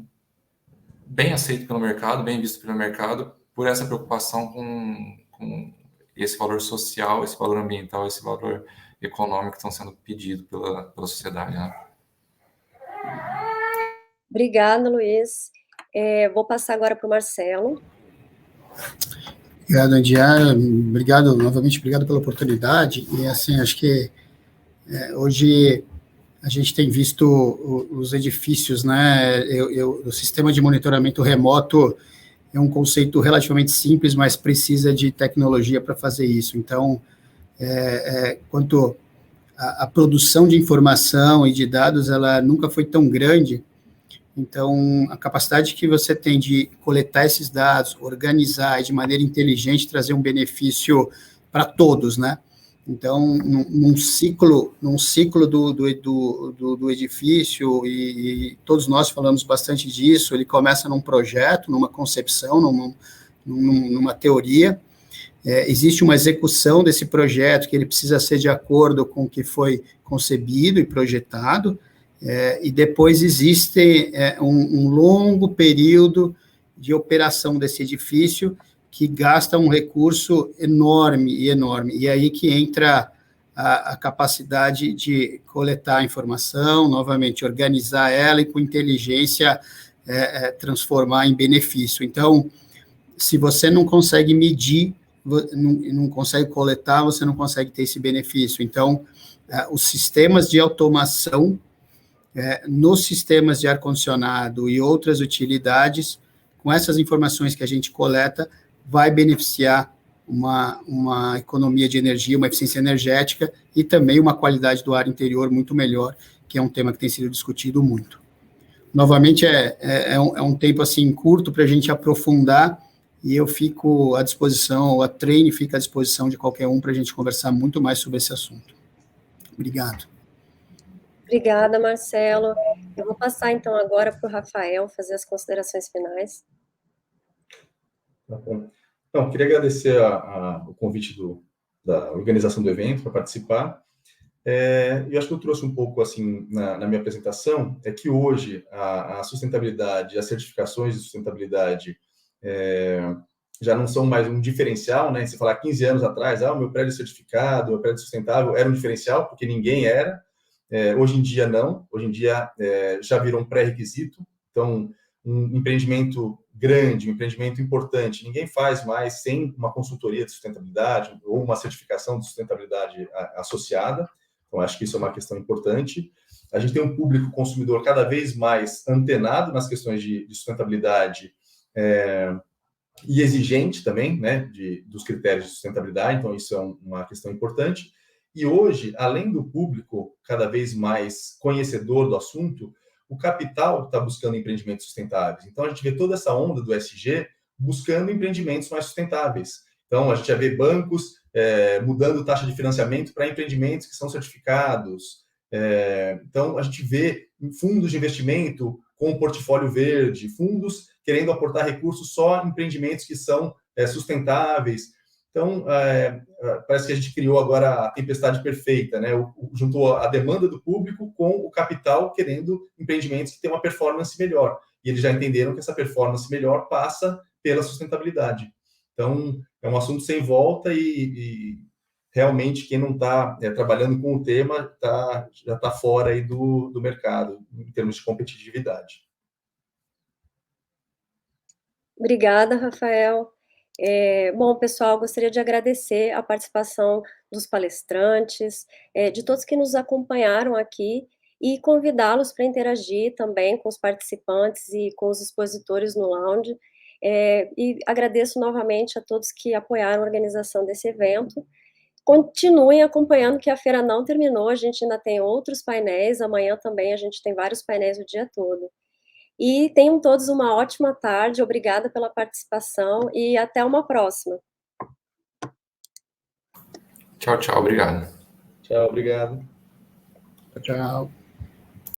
bem aceito pelo mercado, bem visto pelo mercado, por essa preocupação com esse valor social, esse valor ambiental, esse valor econômico que estão sendo pedidos pela sociedade, né? Obrigada, Luiz. Vou passar agora para o Marcelo. Obrigado, Andiara. Novamente, obrigado pela oportunidade. E, assim, acho que hoje a gente tem visto os edifícios, né? O sistema de monitoramento remoto é um conceito relativamente simples, mas precisa de tecnologia para fazer isso. Então, quanto a produção de informação e de dados, ela nunca foi tão grande. Então, a capacidade que você tem de coletar esses dados, organizar e de maneira inteligente trazer um benefício para todos, né? Então, num ciclo do edifício, e todos nós falamos bastante disso, ele começa num projeto, numa concepção, numa teoria, existe uma execução desse projeto que ele precisa ser de acordo com o que foi concebido e projetado, e depois existe um longo período de operação desse edifício que gasta um recurso enorme, e aí que entra a capacidade de coletar a informação, novamente, organizar ela e com inteligência transformar em benefício. Então, se você não consegue medir, não consegue coletar, você não consegue ter esse benefício. Então, os sistemas de automação nos sistemas de ar-condicionado e outras utilidades, com essas informações que a gente coleta, vai beneficiar uma economia de energia, uma eficiência energética e também uma qualidade do ar interior muito melhor, que é um tema que tem sido discutido muito. Novamente, é um tempo assim curto para a gente aprofundar, e eu fico à disposição, a Treine fica à disposição de qualquer um para a gente conversar muito mais sobre esse assunto. Obrigado. Obrigada, Marcelo. Eu vou passar, então, agora para o Rafael fazer as considerações finais. Tá bom. Então, queria agradecer o convite da organização do evento para participar. E acho que eu trouxe um pouco, assim, na minha apresentação, que hoje a sustentabilidade, as certificações de sustentabilidade já não são mais um diferencial, né? Se falar 15 anos atrás, o meu prédio certificado, o meu prédio sustentável era um diferencial, porque ninguém era. Hoje em dia, não. Hoje em dia, já virou um pré-requisito. Então, um empreendimento grande, um empreendimento importante, ninguém faz mais sem uma consultoria de sustentabilidade ou uma certificação de sustentabilidade associada. Então, acho que isso é uma questão importante. A gente tem um público consumidor cada vez mais antenado nas questões de sustentabilidade e exigente também, né, dos critérios de sustentabilidade. Então, isso é uma questão importante. E hoje, além do público cada vez mais conhecedor do assunto, o capital está buscando empreendimentos sustentáveis. Então, a gente vê toda essa onda do ESG buscando empreendimentos mais sustentáveis. Então, a gente já vê bancos mudando taxa de financiamento para empreendimentos que são certificados. Então, a gente vê fundos de investimento com portfólio verde, fundos querendo aportar recursos só em empreendimentos que são sustentáveis. Então, parece que a gente criou agora a tempestade perfeita, né? Juntou a demanda do público com o capital querendo empreendimentos que têm uma performance melhor. E eles já entenderam que essa performance melhor passa pela sustentabilidade. Então, é um assunto sem volta e realmente quem não está trabalhando com o tema já está fora aí do mercado, em termos de competitividade. Obrigada, Rafael. Bom, pessoal, gostaria de agradecer a participação dos palestrantes, de todos que nos acompanharam aqui, e convidá-los para interagir também com os participantes e com os expositores no lounge. E agradeço novamente a todos que apoiaram a organização desse evento. continuem acompanhando que a feira não terminou, a gente ainda tem outros painéis, amanhã também a gente tem vários painéis o dia todo. E tenham todos uma ótima tarde, obrigada pela participação e até uma próxima. Tchau, tchau, obrigado. Tchau, obrigado. Tchau.